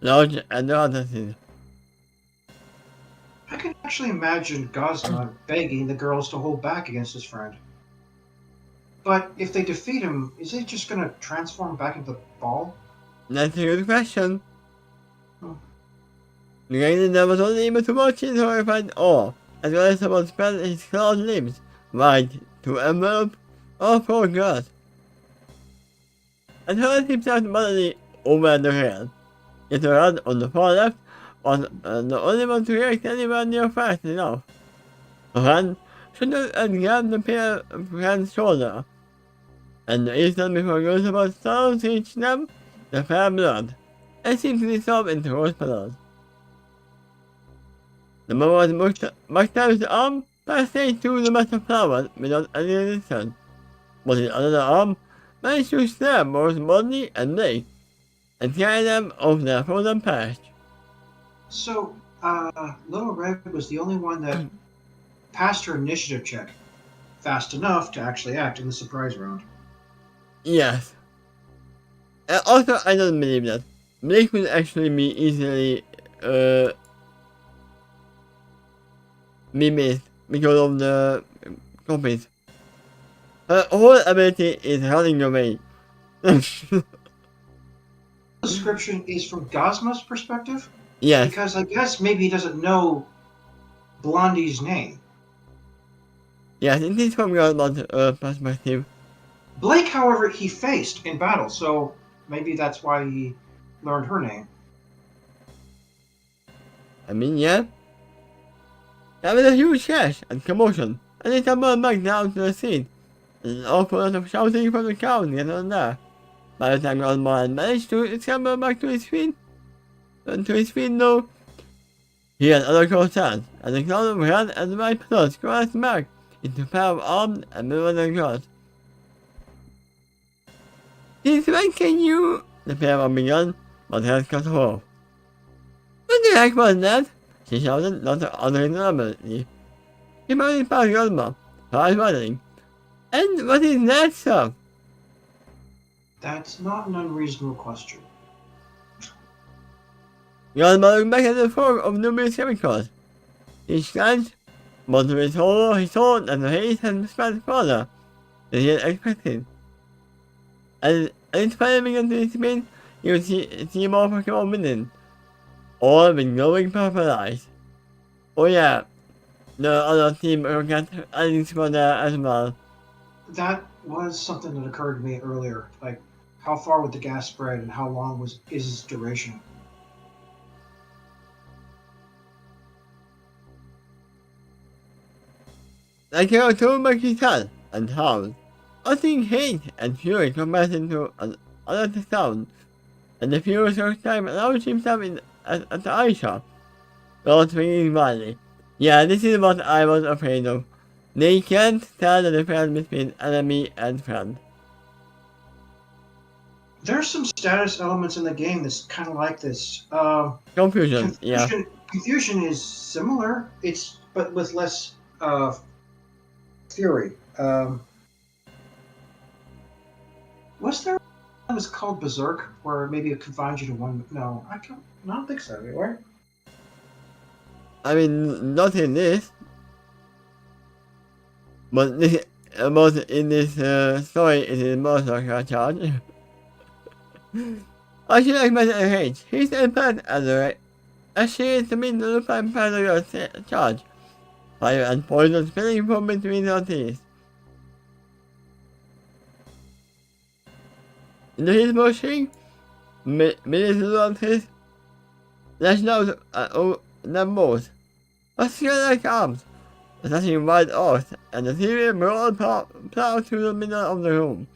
large and rotten. I can actually imagine Gosma begging the girls to hold back against his friend. But if they defeat him, is he just gonna transform back into the ball? That's a good question. Hmm. The guy was only able to watch his horrified awe, as well as someone spread his clawed limbs wide to envelop all four girls, and hurled himself bodily over the hill. Yet the rod on the far left was the only one to react anywhere near fast enough. The hand should have grabbed the pair of friend's shoulder, and the instant before Roosevelt started to reach them, the fair blood, and seemed to dissolve into rose petals. The man was marked out his arm, passed through the mass of flowers without any resistance, but his other arm managed to stab both Bodley and Blake, and carry them over their frozen patch. So, Little Red was the only one that passed her initiative check fast enough to actually act in the surprise round. Yes. And also, I don't believe that. Blake will actually be easily, be missed because of the copies. Her whole ability is running away. Description is from Gosma's perspective? Yes. Because I guess maybe he doesn't know Blondie's name. Yes, it is from God's perspective. Blake, however, he faced in battle, so maybe that's why he learned her name. I mean, yeah. There was a huge crash and commotion, and it tumbled back down to the seat. An awful lot of shouting from the crowd getting on there. By the time Godman managed to scramble back to his feet, And to his feet now, he had other close hands, and the cloud of hand and the right plus crossed back into a pair of arms and middle of the cross. He's ranking you, the pair of begun, but has cut her off. What the heck was that? She shouted, not uttering normally. He finally passed Yolma, her eyes widening. And what is that stuff? That's not an unreasonable question. Yolma looked back at the fork of numerous chemicals. He glanced, but to his horror he saw that the haze had spread farther than he had expected. And its fire began to dissipate, you would see more Pokemon within, all with glowing purple eyes. Oh yeah, the other team got items for there as well. That was something that occurred to me earlier. Like, how far would the gas spread and how long is its duration? Like a told by Kitan and howled, uttering hate and fury combined into another sound, and the furious time allowed himself at the eye shop, all swinging wildly. Yeah, this is what I was afraid of. They can't tell the difference between enemy and friend. There's some status elements in the game that's kind of like this. Confusion, yeah. Confusion is similar. But with less fury. Was there one that was called Berserk, where maybe it confines you to one? No, I don't think so. Right? I mean, not in this. But in this story, it is more like a charge. I should like Mr. H. He's in part as she is to meet the lupine part of your charge. Fire and poison spilling from between her teeth. Into his motion, minutes of his lashed out at them both. A skill-like arms, attaching wide earth, and the theory broad plowed through the middle of the room.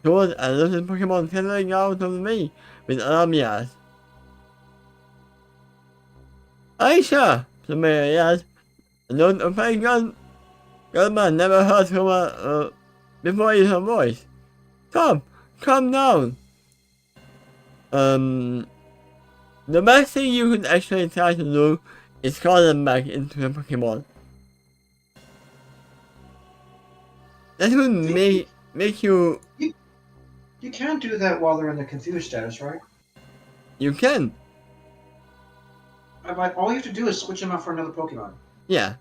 Towards a little Pokemon scattering out of me with alarm yells. Aisha! The mayor yelled. Don't offend Gunman never heard from her before in her voice. Calm down. The best thing you could actually try to do is call them back into the Pokemon. That would make you... You can't do that while they're in the confused status, right? You can. All you have to do is switch them out for another Pokemon. Yeah.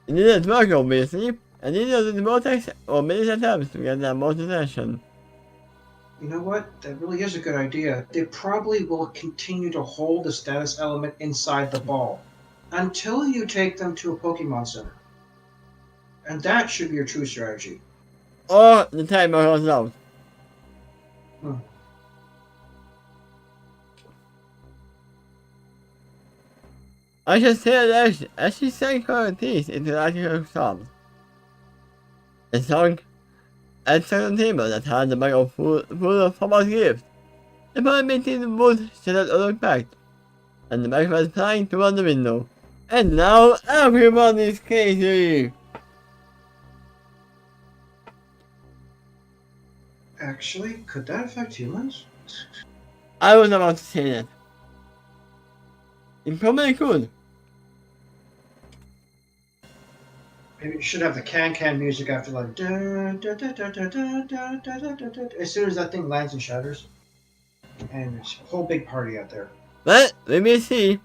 It didn't work obviously, and neither did Vortex or many attempts to get that motivation. You know what? That really is a good idea. They probably will continue to hold the status element inside the ball until you take them to a Pokemon Center. And that should be your true strategy. Or the timer runs out. I should say that as she sank her teeth into the article sobs. And sunk and sat on the table that had the bag of full of Thomas' gifts. The boy maintained the wood shut out look back, and the bag was flying toward the window. And now everyone is crazy! Actually, could that affect humans? I was about to say that. It probably could. Maybe you should have the can music after like as soon as that thing lands and shatters. And there's a whole big party out there. But let me see.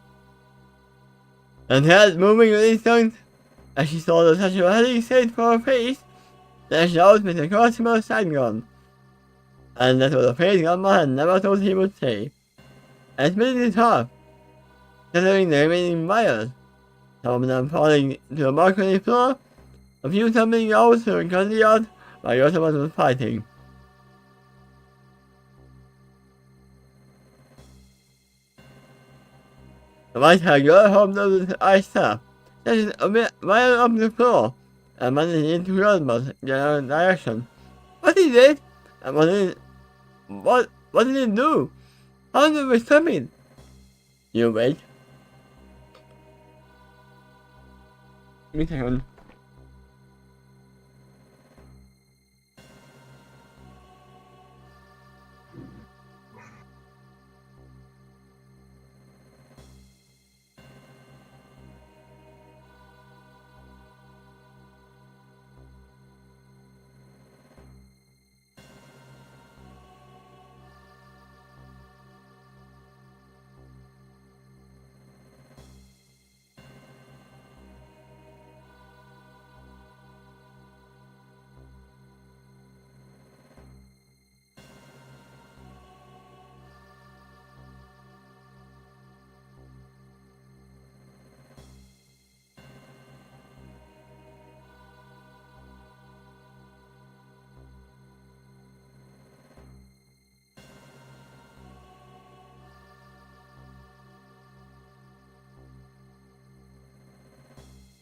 And head moving really tongue as she saw the touch of a heavy state for her face, lashed out with a crossbow side gun. And that was a phrase Grandma had never thought he would say. And split his half, gathering the remaining wires, some of them falling to the balcony floor, a few tumbling out to the country yard while the other one was fighting. The white-haired girl hopped over the ice tap, dashed a bit right up the floor, and managed into Rosebud's general direction. What is it? And what did it do? How did we stop it? You wait. Give me a second.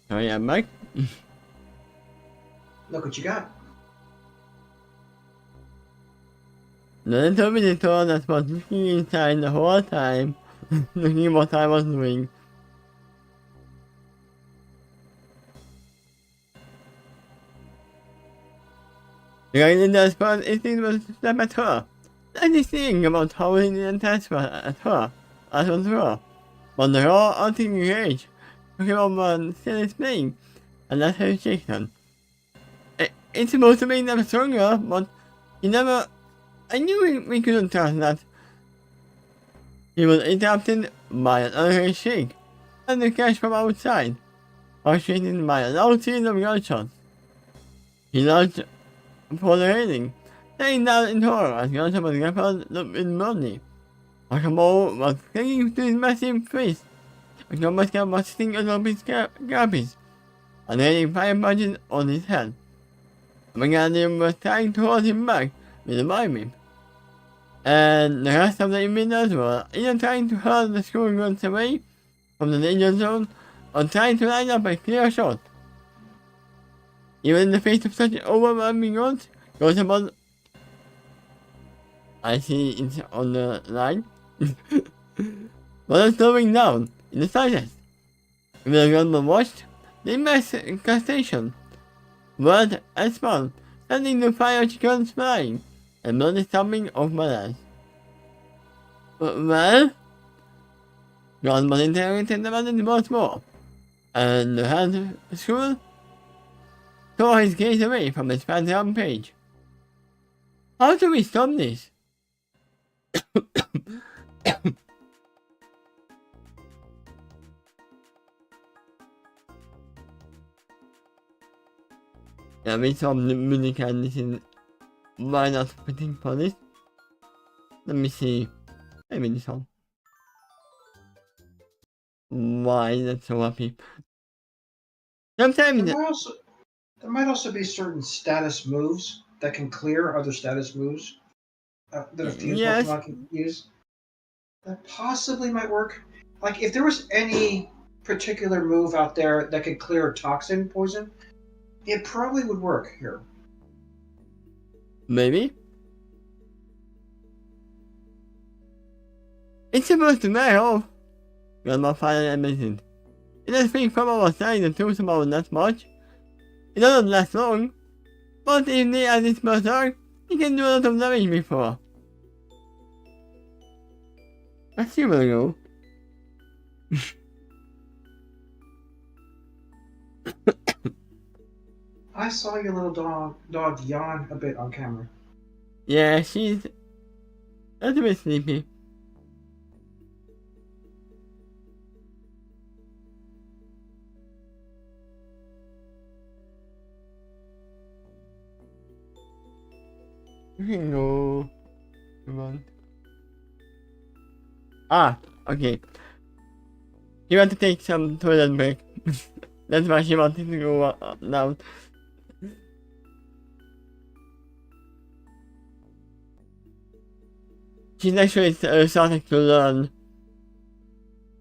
Sorry, I'm back. Look what you got. The little visitor that was looking inside the whole time, looking what I was doing. The guy in the spot, it was to step at her. Anything about how he didn't touch at her, as was her. But the raw outing rage took him over and still is playing, and that's her shaken. It's supposed to make them stronger, but he never. I knew we couldn't trust that. He was interrupted by an unheard shake, and the crash from outside, punctuated by a loud series of gunshots. He lunged for the railing, laying down in horror as gunshot was grappled with money. Like a ball was clinging to his massive face. A combat cap was sitting atop his carapace, and raining fire punches on his head. The Brigadier was trying to hold him back with a bomb whip. And the rest of the invaders were either trying to hurl the school guns away from the danger zone or trying to line up a clear shot. Even in the face of such overwhelming odds, goes about. I see it's on the line. But slowing down in the slightest. If the gun was watched, the infestation, word and spawn, sending the fire guns flying, and bloody stomping of bananas. Well, God was interrogated about it once more, and the hand school tore his gaze away from his phantom page. How do we stop this? Yeah, we saw the music and this is why not putting for this. Let me see. Maybe this one. Why is that so happy? Sometimes There might also be certain status moves that can clear other status moves that a fuse yes. Pokemon can use. That possibly might work. Like if there was any particular move out there that could clear a toxin poison, it probably would work here. Maybe. It's supposed to wear off. Grandma finally admitted. It doesn't speak from our side the truth about that much. It doesn't last long. But if they add this berserk, it can do a lot of damage before. Let's see where we go. I saw your little dog yawn a bit on camera. Yeah, she's a little bit sleepy. You can go. Come on. Ah, okay. You want to take some toilet break. That's why she wanted to go down. She's actually starting to learn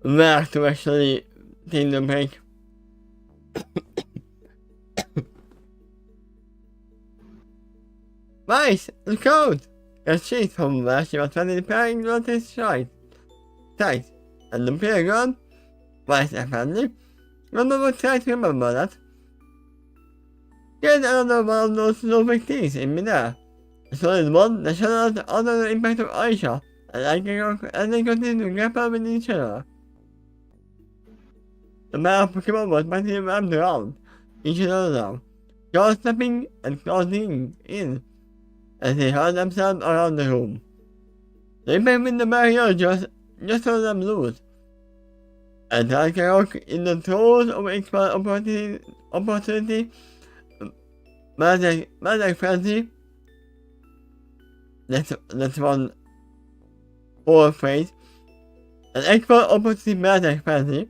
where to actually take the break. Right, look out! A sheet from where she was trying playing on his side. Tight, and the playground. Right, apparently. Remember, try to remember that. Get another one of those lovely things in me there. A solid one that shall not under the impact of Aisha, and they continue to grapple with each other. The male Pokemon was mighty rammed around each other now, jaws snapping and closing in as they hurled themselves around the room. The impact with the barrier just turned them loose, and Ragnarok in the throes of expert opportunity, magic frenzy. That's one poor phrase. An expert opportunity magic frenzy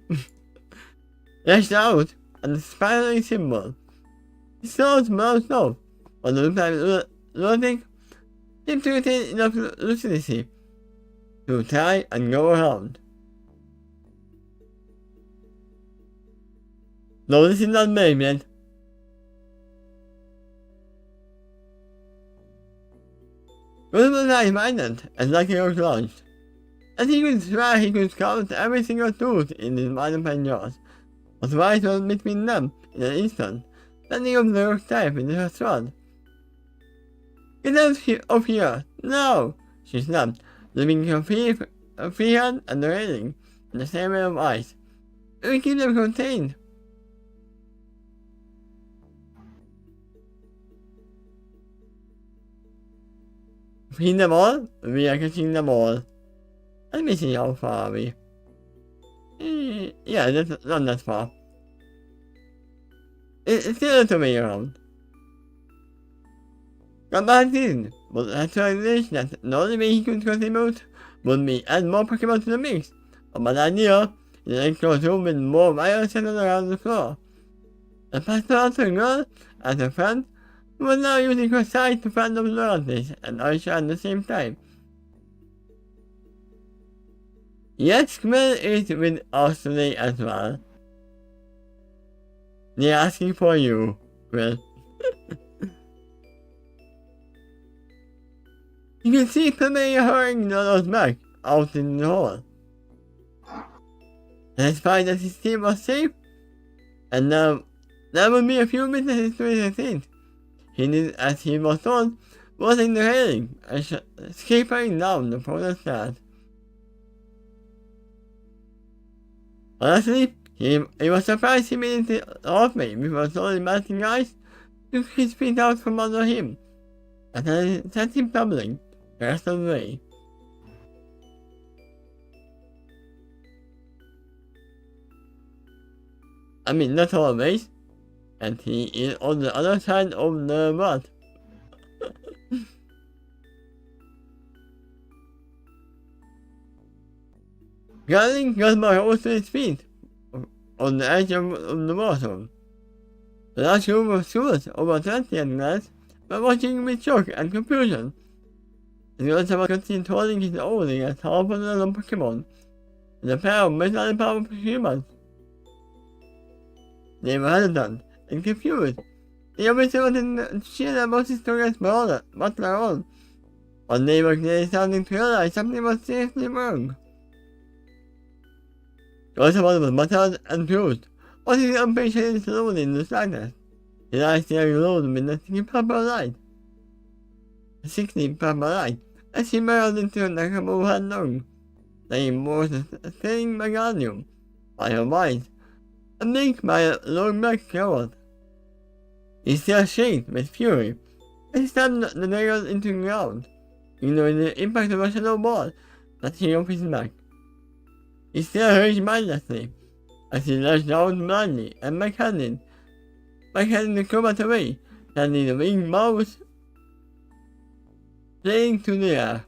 lashed out at the spiraling symbol. He saw its mouth off, but the loop loading seemed to retain enough lucidity to try and go around. No, this is not Mermaid. Good was I minded as Lucky Rock launched, and he could swear he could count every single tooth in his mind jaws, but right was between them in an instant, landing up the rock type in her throat. Get out of here, now! She snapped, leaving her free hand and the railing in the same way of ice. We will keep them contained. Free them all? We are catching them all. Let me see how far are we. Yeah, that's not that far. It's still a way around. Come back in, but that's why I wish that the only way he could contribute would be add more Pokemon to the mix. A bad idea is an enclosed room with more wires centered around the floor. The pastor also a girl as a friend who was now using her sight to find those loyalties and Aisha at the same time. Yes, Quill is with us today as well. They're asking for you, Quill. You can see Familiar hurrying Lolo's back out in the hall. Satisfied that his team was safe, and now there would be a few witnesses to his ascent. He did as he was told, watching the railing and escaping down the frozen stairs. Honestly, he was surprised he made it off me before slowly melting ice took his feet out from under him, and then set him tumbling the rest of the way. I mean, not always, and he is on the other side of the world. Garling got my horse to his feet on the edge of the water. The large group of stewards over 20 at glance were watching with shock and confusion. The Grandson continued holding his own against powerful little Pokemon, and a pair of mentally powerful humans. They were hesitant and confused. They obviously wanted to share their most historious but their own, but they were clearly starting to realize something was seriously wrong. The other one was muttered and bruised, watching impatiently slowly in the darkness. His eyes staring glowed with the 60 purple light. The 60 purple light, as he barreled into the couple had long, laying more than a thin Meganium by her mind, and linked by a long black cloud. He still shrieked with fury, and stabbed the dagger into the ground, ignoring the impact of a shadow ball that hit off his back. He still raged mindlessly, as he lashed out blindly and backhanded the combat away, sending the winged mouse flying to the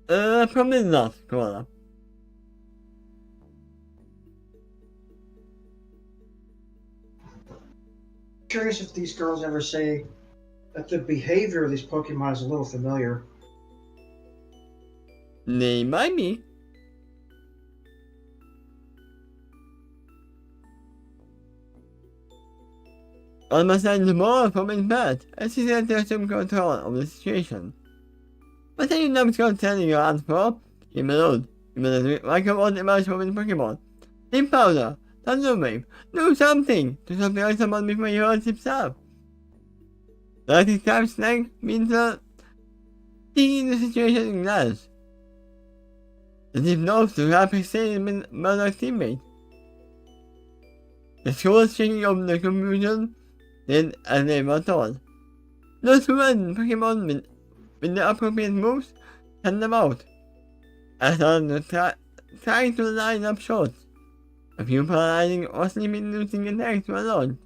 air. Probably not, Koala. Curious if these girls ever say that the behavior of these Pokemon is a little familiar. They might be. understands more from his past, as he said there's some control of the situation. But then you never go telling your answer for him alone. He must like a what emerged from his Pokemon. Think powder, thunder wave, do something to surprise someone before he hurts himself. Like his type snake means seeing the situation in glass. As if knows to have his same murder's teammate. The school is shaking over the confusion, then as they were told. Those who run Pokemon with the appropriate moves, send them out. As others trying to line up shots. A few paralyzing or sleep-inducing attacks were allowed.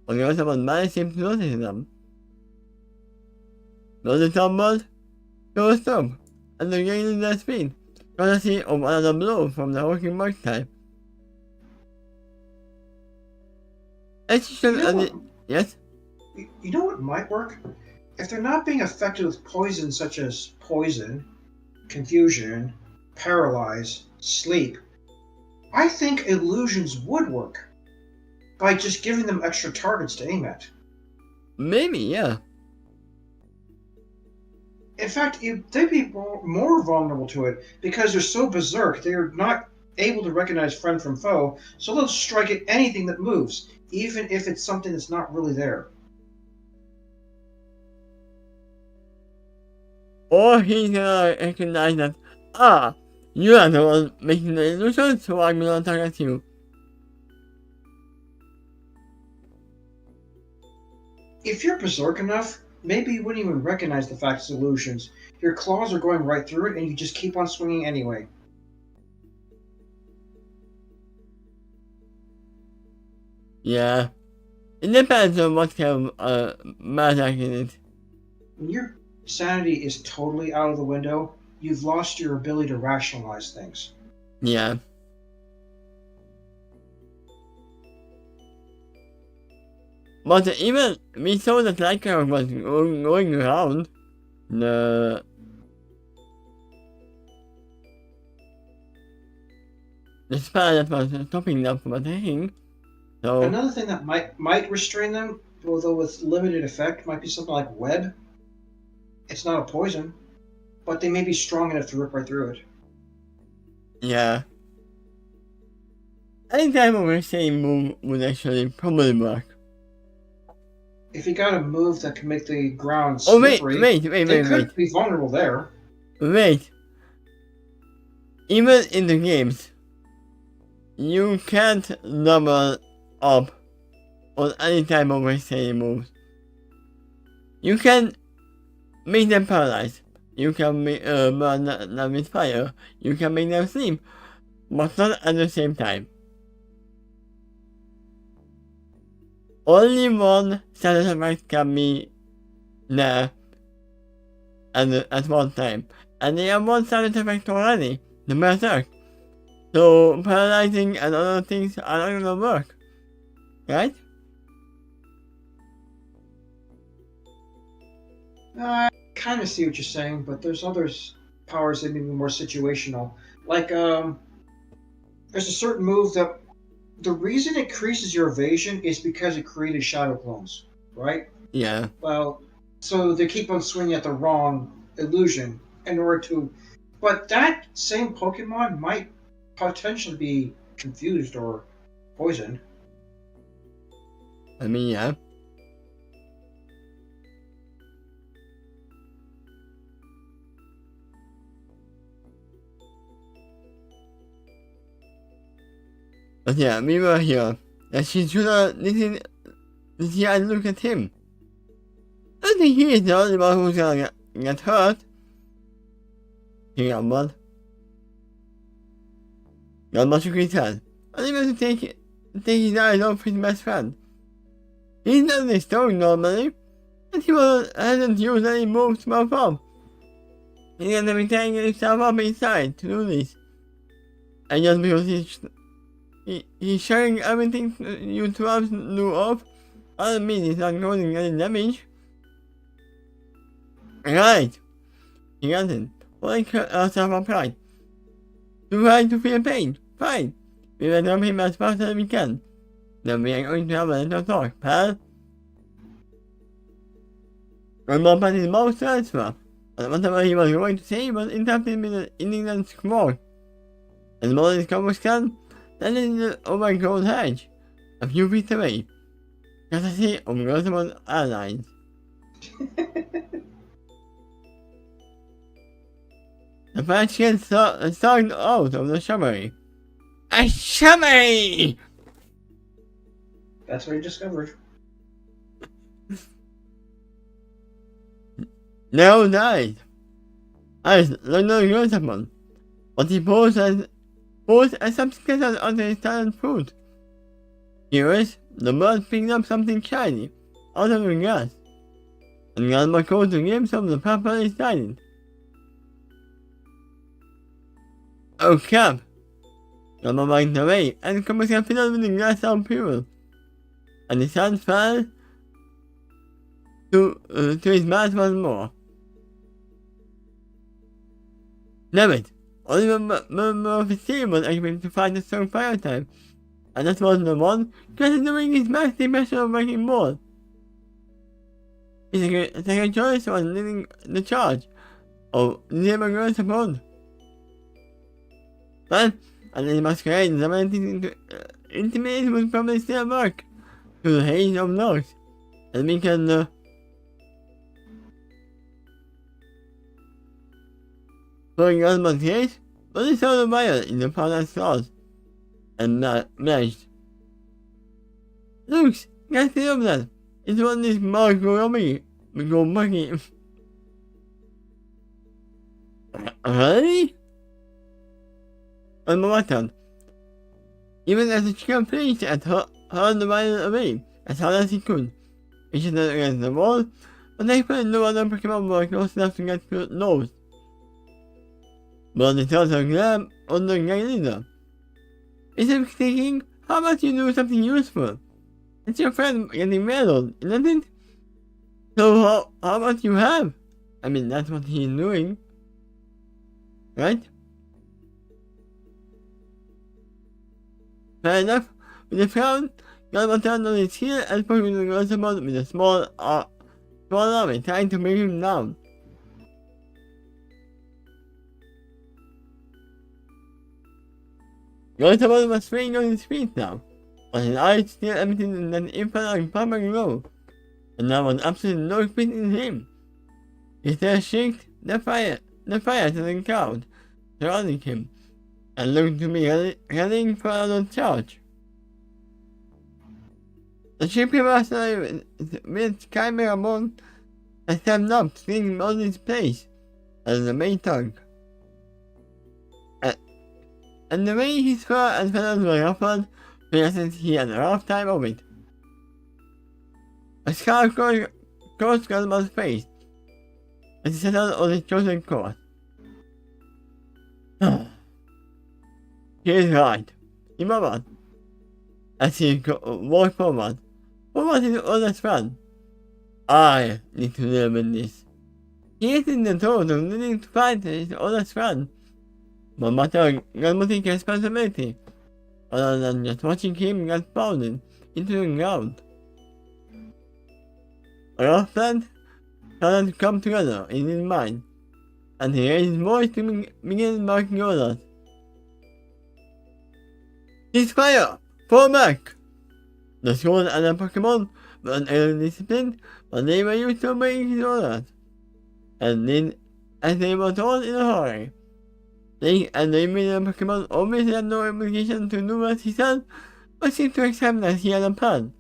Only someone managed to notice them. Those stumbled, to a stop, and regaining their speed, courtesy of another blow from the working mark type. Yes? You know what might work? If they're not being affected with poison such as poison, confusion, paralyze, sleep, I think illusions would work. By just giving them extra targets to aim at. Maybe, yeah. In fact, they'd be more vulnerable to it because they're so berserk, they're not able to recognize friend from foe, so they'll strike at anything that moves, even if it's something that's not really there. Or he's gonna recognize that, you are the one making the illusion, so I'm gonna target you. If you're berserk enough, maybe you wouldn't even recognize the fact it's illusions. Your claws are going right through it, and you just keep on swinging anyway. Yeah. It depends on what kind of magic it is. When your sanity is totally out of the window, you've lost your ability to rationalize things. Yeah. But even we saw that Lyca was going around the spell that was stopping them from attacking. So another thing that might restrain them, although with limited effect, might be something like web. It's not a poison, but they may be strong enough to rip right through it. yeah. Any type of restraining move would actually probably work. If you got a move that can make the ground slippery, wait. they could be vulnerable there. Wait. Even in the games, you can't level up on any type of restraining moves. You can make them paralyzed. You can burn them with fire. You can make them sleep, but not at the same time. Only one status effect can be there at one time. And they have one status effect already, the berserk. So paralyzing and other things are not gonna work. Right? I kind of see what you're saying, but there's other powers that may be more situational. Like, there's a certain move that the reason it increases your evasion is because it created shadow clones, right? Yeah. Well, so they keep on swinging at the wrong illusion in order to... But that same Pokemon might potentially be confused or poisoned. I mean, yeah. But yeah, we were here. And she should have listened and look at him. I think he is the only one who's gonna get hurt. He grumbled. Grumbled shook his head, unable to take his eyes off his best friend. He's not this strong normally, and he hasn't used any moves to perform. He hasn't been tearing himself up inside to do this. And just because he's showing everything you 12 knew of, doesn't mean he's not causing any damage. Right, he answered, holding herself upright. You trying to feel pain? Fine. We will help him as fast as we can. Then we are going to have a little talk, pal. Grandma pat his mouth transfer, and whatever he was going to say was interrupted with an indignant squawk. And the morning cover can landed in the overgrown hedge, a few feet away, courtesy of Rosamond Airlines. The first kid stalked out of the shrubbery. A shrubbery! That's what he discovered. Now died. As London Rosamond, but he posed a subscription onto his talent fruit. Curious, the bird picked up something shiny out of the grass, and Grandma called to give some of the properly silent. Oh crap! Grandma backed away and got filled with the grass out pure, and the sun fell to his mouth once more. Damn it! Only one member of his team was able to find a strong fire type, and that was the one considering his massive pressure of breaking ball. His second choice was leading the charge of Zebra Girls Upon. But, and the masquerade, the ability to intimidate would probably still work through the haze of noise, and because Blowing Osmond's case, but he saw the wire in the powder's claws, and mashed. Looks, get the up that. It's one this mark go bucky. Really? On my turn. Even as the chicken fleeched and hurled the wire away as hard as he could. He shot it against the wall, but thankfully no other Pokemon were close enough to get close. But the thoughts of grab on the guy leader. Instead of thinking, how about you do something useful? It's your friend getting meddled, isn't it? So how about you have? I mean, that's what he's doing. Right? Fair enough. With a frown, Galva turned on his heel and pushed the Rosamond with a small arm, trying to bring him down. Rosamond was swaying on his feet now, but his eyes still emitted an infinite purple glow, and there was absolutely no fit in him. He still shrieked the fire to the crowd surrounding him, and looked to be readying for another charge. The shipping master with Chimera Bone had stepped up, swinging on his place as the main tug. And the way his fur and feathers were ruffled suggested he had a rough time of it. A scar crossed Grandma's face as he settled on his chosen course. He is right, he murmured, as he walked forward. What was his oldest friend? I need to live in this. He is in the thought of needing to find his oldest friend. But matter Grandma took responsibility, other than just watching him get pounded into the ground. A rough plan started to come together in his mind, and he raised his voice to begin barking orders. Ceasefire! Fall back! The squad and the Pokemon were unable disciplined, but they were used to obeying his orders, and then, as they were told in a hurry. They and the immediate Pokemon obviously had no obligation to do as he said, but seemed to accept that he had a plan.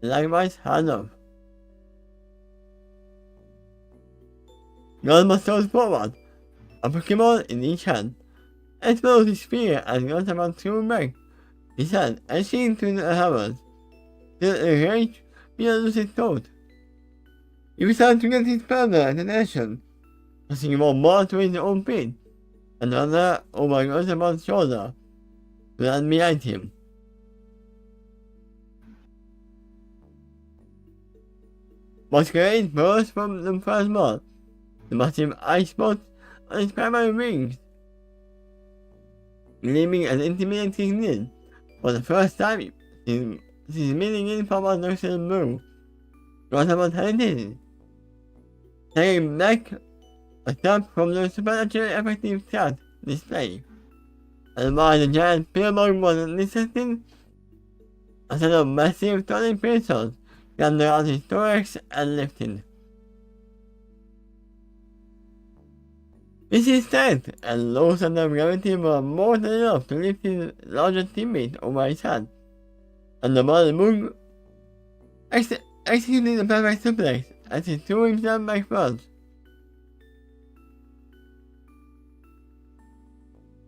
Likewise, Hanov. Grandma strode forward, a Pokemon in each hand, and swallowed his spear as Grandma threw back his hand and sheen to the heavens, till enraged beyond his thought. He started to get his further attention, tossing one more to his own feet, another over Rosamond's shoulder, to land behind him. Masquerade burst from the first ball, the massive ice spots on his primary wings, gleaming as intimidating did, for the first time since meeting in from a nursery blue. Rosamond hesitated. taking back a step from the supernaturally effective chat display. And while the giant billboard was listed, a set of massive turning pistols jammed around his thorax and lifted. With his strength and low center of gravity were more than enough to lift his larger teammate over his head, and the body moved, executing the perfect suplex as he threw himself backwards.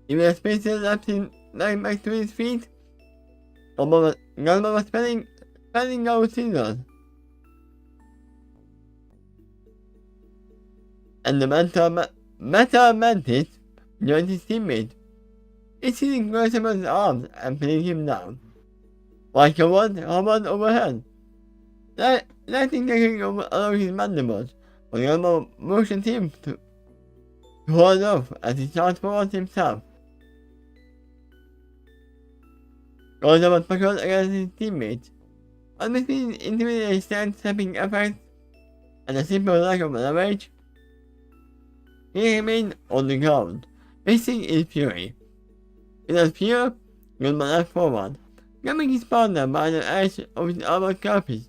Even as Spencer left him back to his feet, Galba was spelling out signals, and the Meta Mantis joined his teammate, easily grabbed him on his arms and pinning him down. Like a wand hovered overhead, lightning taking along his mandibles, but Galba motioned him to hold off as he charged forward himself. Galba was buckled against his teammates, and between intimidating sidestepping effects and a simple lack of leverage, he remained on the ground, facing in fury. In a fear, Galba leapt forward, grabbing his partner by the edge of his armored carapace,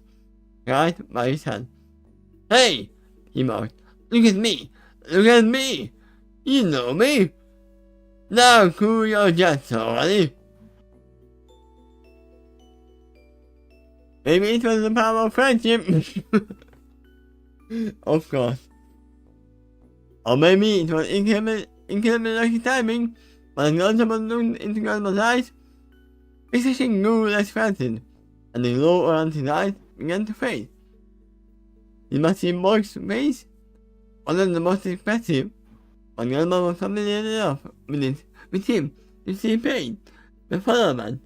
right by his hand. "Hey!" he mocked. "Look at me! Look at me! You know me! Now cool your jets already!" Maybe it was the power of friendship. Of course. Or maybe it was incredibly lucky timing, when Galba looked into Galba's eyes. His vision grew less frantic, and the glow around his eyes began to fade. His massive boy's face wasn't the most expressive, but Galba was familiar enough with him to see pain, befuddlement,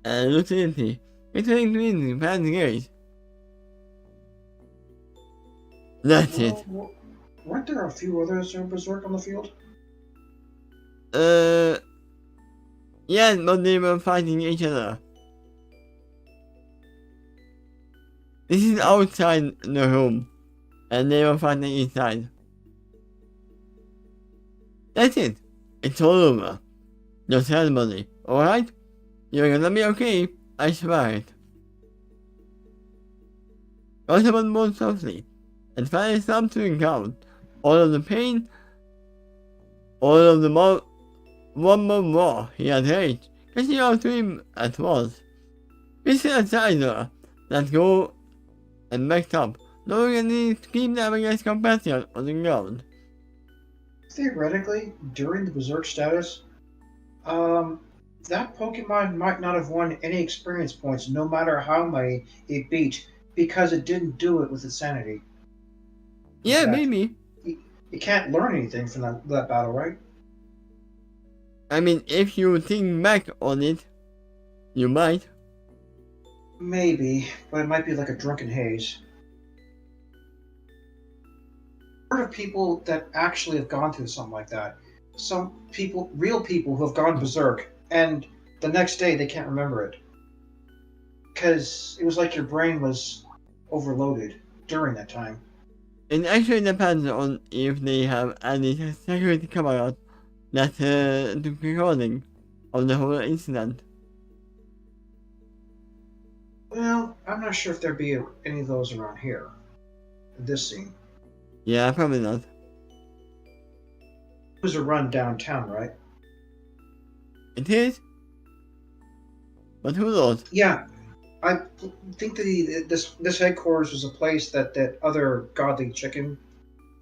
and lucidity returning to his fan's gaze. That's it. Weren't there a few others in Berserk on the field? Yeah, but they were fighting each other. This is outside the room, and they were fighting inside. That's it. It's all over. Just head, buddy. Alright? You're gonna be okay. I swear it. Galba moved softly, and finally stopped to the ground. All of the pain, all of the one more he had raged, catching out to him at once. Missing a side door, let go and backed up, knowing I needed to keep them against companion on the ground. Theoretically, during the Berserk status, that Pokemon might not have won any experience points, no matter how many it beat, because it didn't do it with its sanity. Yeah, maybe. You can't learn anything from that battle, right? I mean, if you think back on it, you might. Maybe, but it might be like a drunken haze. I've heard of people that actually have gone through something like that. Some people, real people who have gone berserk, and the next day they can't remember it. Because it was like your brain was overloaded during that time. It actually depends on if they have any security cameras that took recording of the whole incident. Well, I'm not sure if there'd be any of those around here. In this scene. Yeah, probably not. It was a run downtown, right? It is? But who knows? Yeah. I think that this headquarters was a place that other godly chicken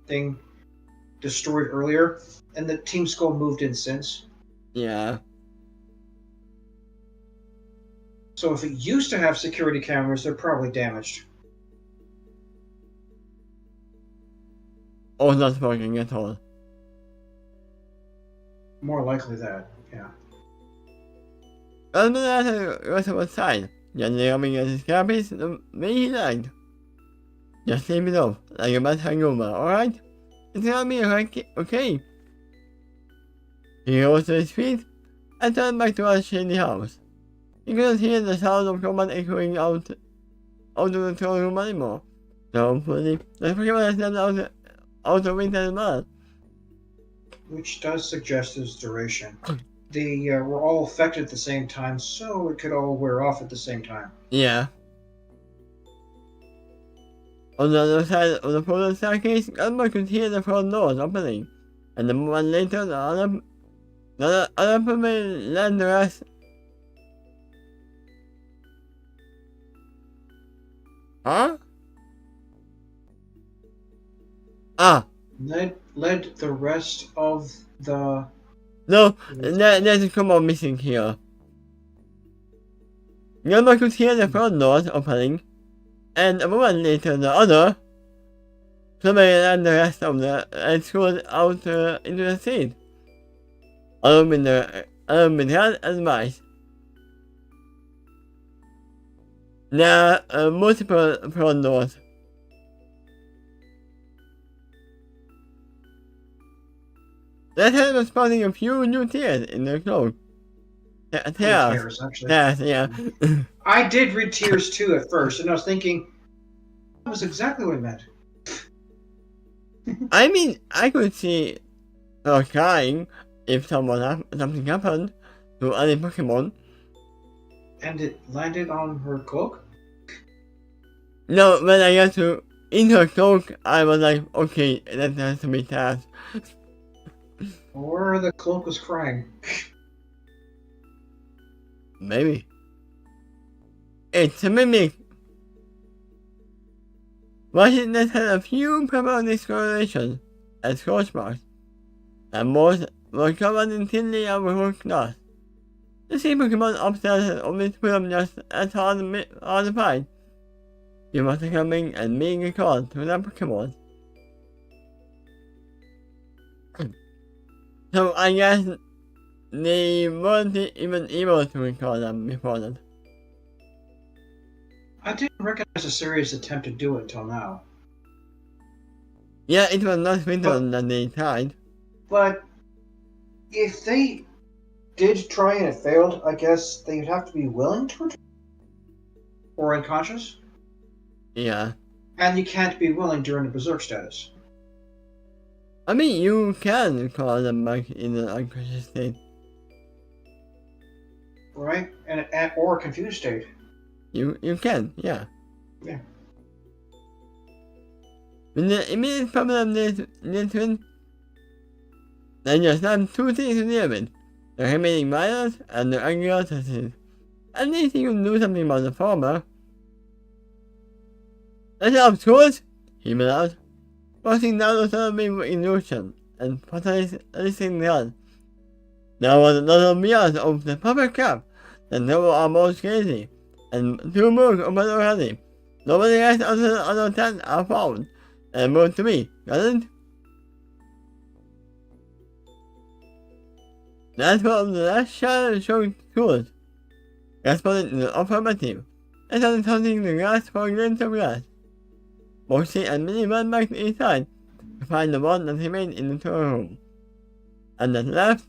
thing destroyed earlier, and the Team Skull moved in since. Yeah. So if it used to have security cameras, they're probably damaged. Or not working at all. More likely that, yeah. Galba had the rest of his side, gently rubbing at his carapace the way he liked. Just leave it off, like a bad hangover, alright? It's gonna be okay. He rose to his feet and turned back towards Shady House. He couldn't hear the sound of combat echoing out of the throne room anymore. So hopefully, the Pokemon has stepped out also weak as well. Which does suggest its duration. We're all affected at the same time, so it could all wear off at the same time. Yeah. On the other side of the portal staircase, Gazma could hear the front doors opening, and a moment later the other permanent land rest. Huh? Ah! Led the rest of the... No, there's a couple missing here. Gazma could hear the front doors opening, and a moment later the other permanent land rest of the escort out into the sea. Along with her advice. There are multiple front doors. That has been spotting a few new tears in the cloak. Tears, actually. Tears, yeah. I did read tears too at first, and I was thinking, that was exactly what it meant. I mean, I could see her crying if something happened to any Pokemon. And it landed on her cloak? No, when I got to in her cloak, I was like, okay, that has to be Taz. Or the cloak was crying. Maybe. It's a mimic. Washington had a few purple discolorations and scorch marks, and most were covered in thinly overcooked glass. The sea Pokemon upstairs had always put up just as hard to find. You must be coming and being a call to that Pokemon. So I guess they weren't even able to recall them before that. I didn't recognize a serious attempt to do it until now. Yeah, it was not written that they tried. But if they did try and it failed, I guess they'd have to be willing to return? Or unconscious? Yeah. And you can't be willing during the berserk status. I mean, you can call them back in an unconscious state. Right? Or a confused state. You can, yeah. Yeah. When the immediate problem is twin, then just have two things to deal with. The remaining virus and the angiosity. At least you can do something about the former. That's of course, he went out, forcing down the therapy with illusion and facilitating that. There was another years of the perfect cap, that they were almost crazy, and 2 moves open already. Nobody else other 10 are found, and moved to me, got it? That's what the last shadow showed tools. Responded in the affirmative, and started hunting the grass for grains of grass. Moxie and Minnie ran back to each side to find the one that remained in the tour room. And that left,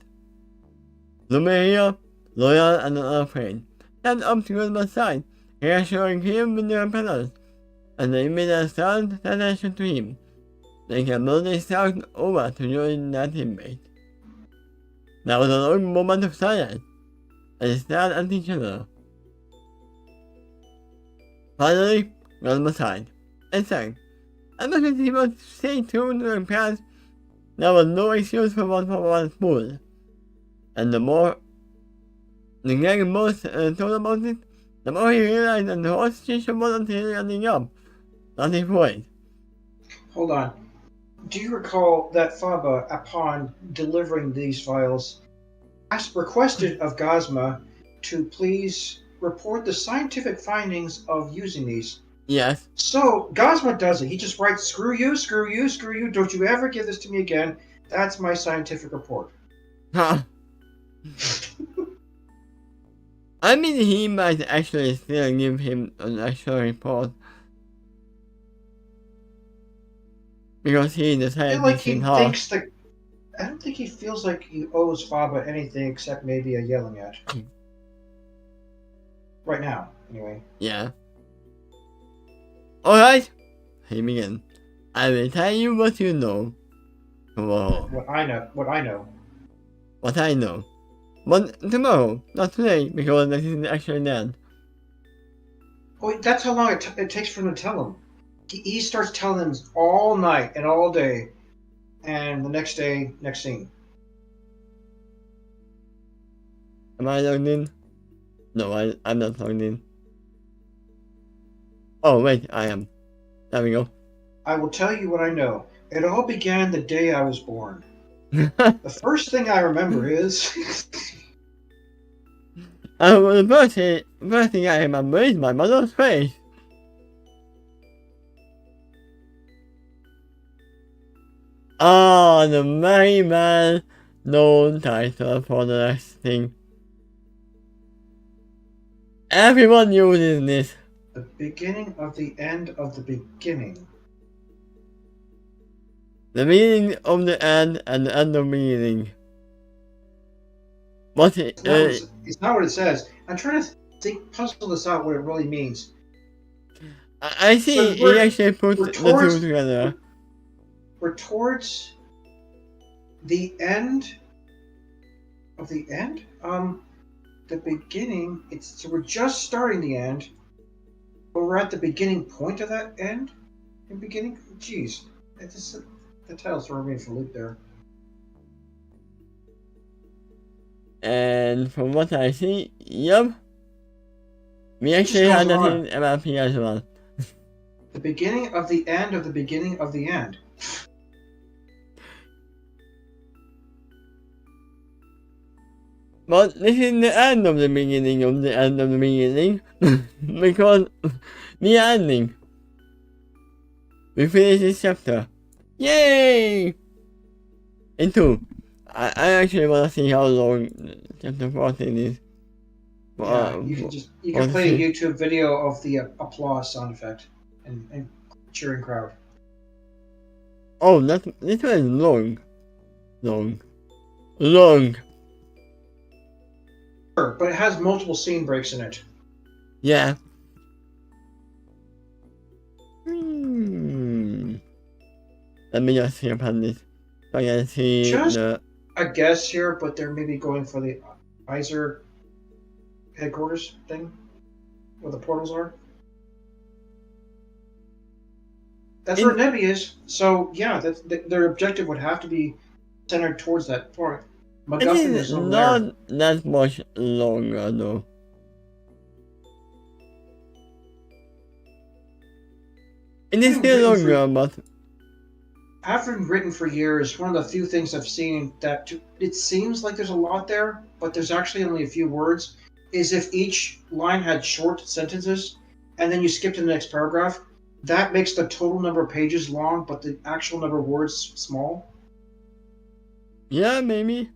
Lumeria, Loyal, and unafraid, stand up to Goodman's side, reassuring him with their petals, and they made a sound attention to him. They can boldly stalked over to join their teammate. There was a long moment of silence, and they stared at each other. Finally, Goodman sighed and sang. As much as he was stay tuned to the past, there was no excuse for one's fool. And the more the gang boss told about it, the more he realized that the whole situation wasn't really adding up. Not his point. Hold on. Do you recall that Faba, upon delivering these files, requested of Gazma to please report the scientific findings of using these? Yes. So, Gazma does it. He just writes, screw you, screw you, screw you, don't you ever give this to me again. That's my scientific report. Huh. I mean, he might actually still give him an actual report. Because he decided I feel like he to thinks that... I don't think he feels like he owes Faba anything except maybe a yelling at. Right now, anyway. Yeah. Alright, he began. I will tell you what you know tomorrow. What I know. What I know. What I know. But tomorrow, not today, because this is actually dead. Oh, that's how long it takes for him to tell him. He starts telling them all night and all day, and the next day, next scene. Am I logged in? No, I'm not logged in. Oh, wait, I am. There we go. I will tell you what I know. It all began the day I was born. The first thing I remember is. The first thing I remember is my mother's face. Ah, the merry man, no title for the next thing. Everyone uses this. The beginning of the end of the beginning. The meaning of the end and the end of meaning. What It's not what it says. I'm trying to puzzle this out what it really means. I see So he actually put the two together. We're towards the end of the end? The beginning, so we're just starting the end, but we're at the beginning point of that end? In beginning? Jeez. The title's throwing me for a loop there. And from what I see, yep. We actually had that in MLP as well. The beginning of the end of the beginning of the end. But this is the end of the beginning of the end of the beginning. Because the ending. We finish this chapter. Yay! In 2. I actually want to see how long chapter 14 is. Yeah, you can play a YouTube video of the applause sound effect and cheering crowd. Oh, this one is long. Sure, but it has multiple scene breaks in it. Yeah. Let me just see upon this. So I can see a guess here, but they're maybe going for the Iser headquarters thing, where the portals are. That's where Nebby is. So yeah, their objective would have to be centered towards that point. MacGuffin is over not there. that much longer though. It is still longer, but having written for years, one of the few things I've seen that it seems like there's a lot there, but there's actually only a few words, is if each line had short sentences, and then you skip to the next paragraph, that makes the total number of pages long, but the actual number of words small. Yeah, maybe.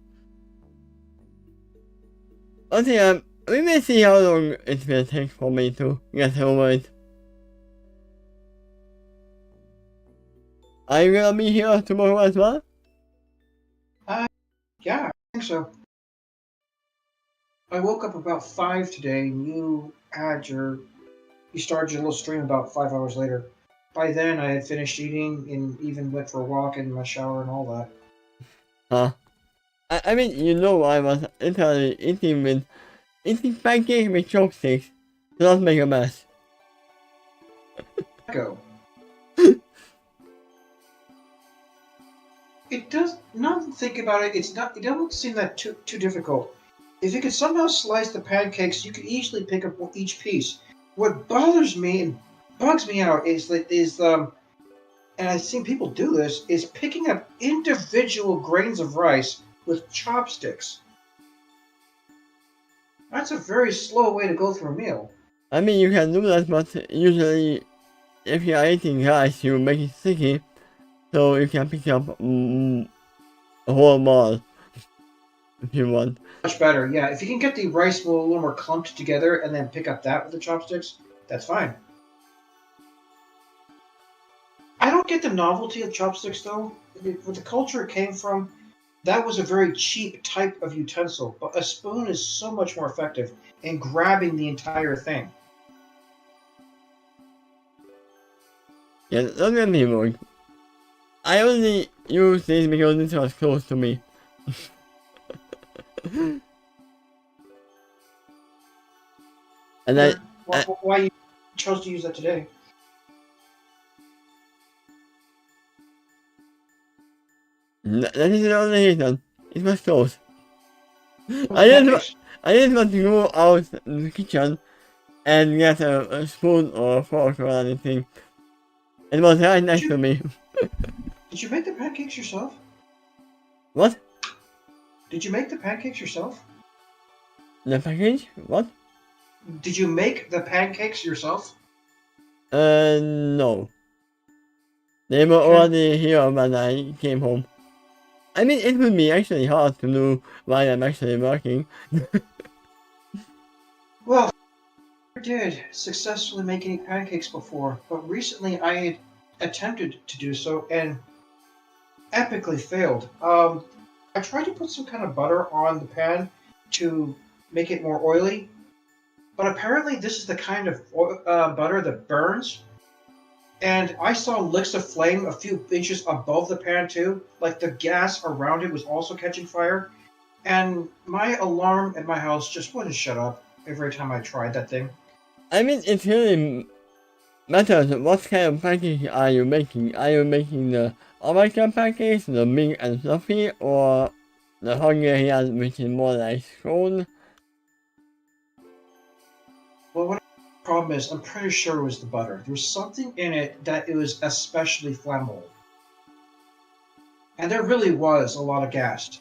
Okay, we may see how long it will take for me to get over it. Are you gonna be here tomorrow as well? Yeah, I think so. I woke up about 5 today, and you started your little stream about 5 hours later. By then, I had finished eating and even went for a walk in my shower and all that. Huh? I mean, you know, I was literally eating pancakes with chopsticks to not make a mess. Go. It does. Now that I think about it, it doesn't seem that too difficult. If you could somehow slice the pancakes, you could easily pick up each piece. What bothers me and bugs me out and I've seen people do this, is picking up individual grains of rice with chopsticks. That's a very slow way to go through a meal. I mean, you can do that, but usually, if you are eating rice, you make it sticky, so you can pick up a whole ball if you want. Much better, yeah. If you can get the rice a little more clumped together and then pick up that with the chopsticks, that's fine. I don't get the novelty of chopsticks, though. With the culture it came from, that was a very cheap type of utensil, but a spoon is so much more effective in grabbing the entire thing. Yeah, don't get me wrong. I only use these because this was close to me. And Sure. Why you chose to use that today? that is the only reason. It was close. For I the didn't, pancakes. I didn't want to go out in the kitchen and get a spoon or a fork or anything. It was right next to me. Did you make the pancakes yourself? What? Did you make the pancakes yourself? The package? What? Did you make the pancakes yourself? No. They were Okay. already here when I came home. I mean, it would be actually hard to do while I'm actually working. Well, I did successfully make any pancakes before, but recently I had attempted to do so and epically failed. I tried to put some kind of butter on the pan to make it more oily, but apparently this is the kind of butter that burns. And I saw licks of flame a few inches above the pan too, like the gas around it was also catching fire. And my alarm at my house just wouldn't shut up every time I tried that thing. I mean, it really matters what kind of pancake are you making. Are you making the American pancakes, the big and fluffy, or the Hungarian, which is more like scone? Well, what the problem is, I'm pretty sure it was the butter. There was something in it that it was especially flammable. And there really was a lot of gas.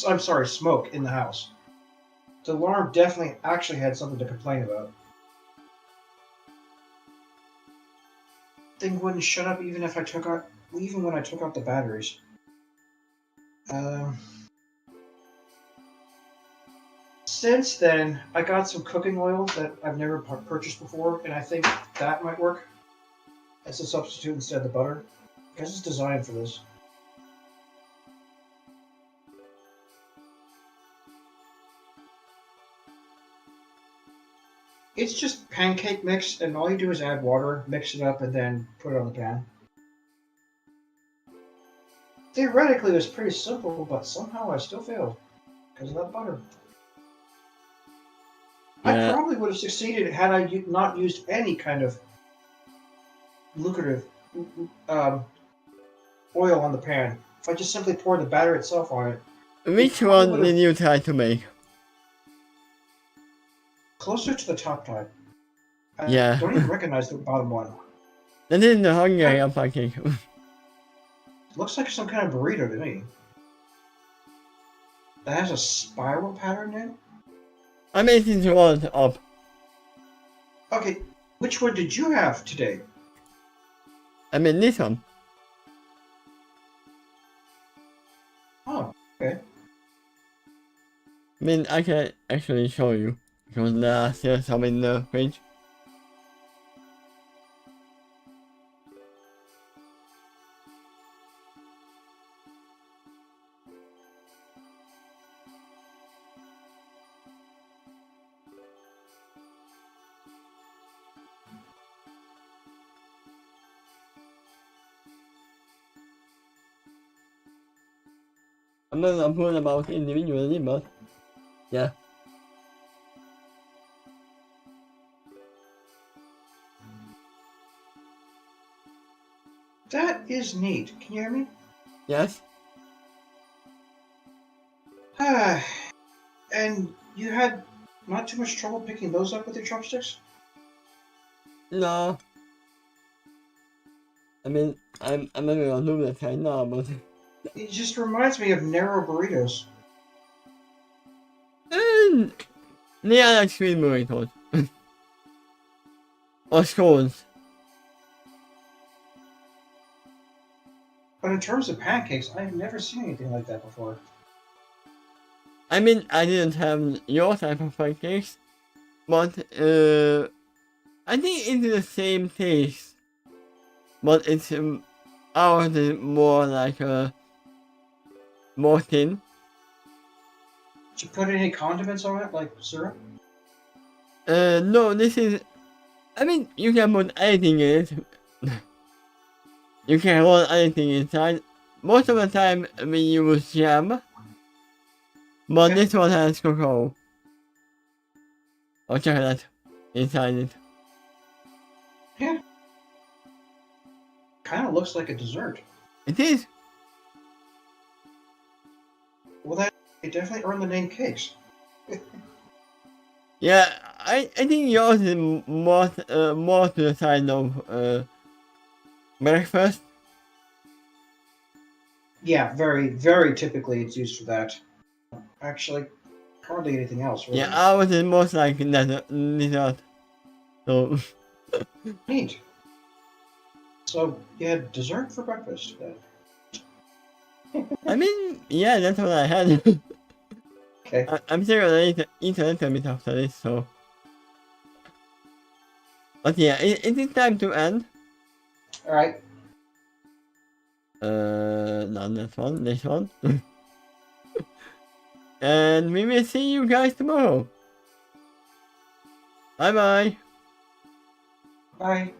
I'm sorry, smoke in the house. The alarm definitely actually had something to complain about. Thing wouldn't shut up even if I took out, even when I took out the batteries. Since then, I got some cooking oil that I've never purchased before, and I think that might work as a substitute instead of the butter, because it's designed for this. It's just pancake mix, and all you do is add water, mix it up, and then put it on the pan. Theoretically, it was pretty simple, but somehow I still failed because of that butter. I Yeah. probably would have succeeded had I not used any kind of lucrative oil on the pan. If I just simply poured the batter itself on it, Which probably one would did have you try to make? closer to the top type. I Yeah. don't even recognize the bottom one. That is the Hungarian pancake. Looks like some kind of burrito to me. That has a spiral pattern in it. I made it rolled up. Okay, which one did you have today? I mean this one. Oh, okay. I mean, I can actually show you. Because there are still some in the fridge. I'm not sure about individually, but yeah. That is neat. Can you hear me? Yes? Ah, and you had not too much trouble picking those up with your chopsticks? No. I mean, I'm not gonna do that right now, but It just reminds me of narrow burritos. they are like sweet burritos. Or scones. But in terms of pancakes, I've never seen anything like that before. I mean, I didn't have your type of pancakes, but I think it's the same taste, but it's ours is more like more thin. Did you put any condiments on it, like syrup? No, this is. I mean, you can put anything in it. You can roll anything inside. Most of the time we use jam, but Okay. this one has cocoa or chocolate inside it. Yeah. Kind of looks like a dessert. It is. Well, that they definitely earned the name cakes. Yeah, I think yours is more to the side of breakfast. Yeah, very, very typically it's used for that. Actually, hardly anything else, Yeah, really. ours is most like dessert. So Neat. So you had dessert for breakfast then? I mean, yeah, that's what I had. Okay. I'm sure I'll eat a little bit after this. So, but yeah, it is time to end. All right. Not this one, this one. And we will see you guys tomorrow. Bye bye. Bye.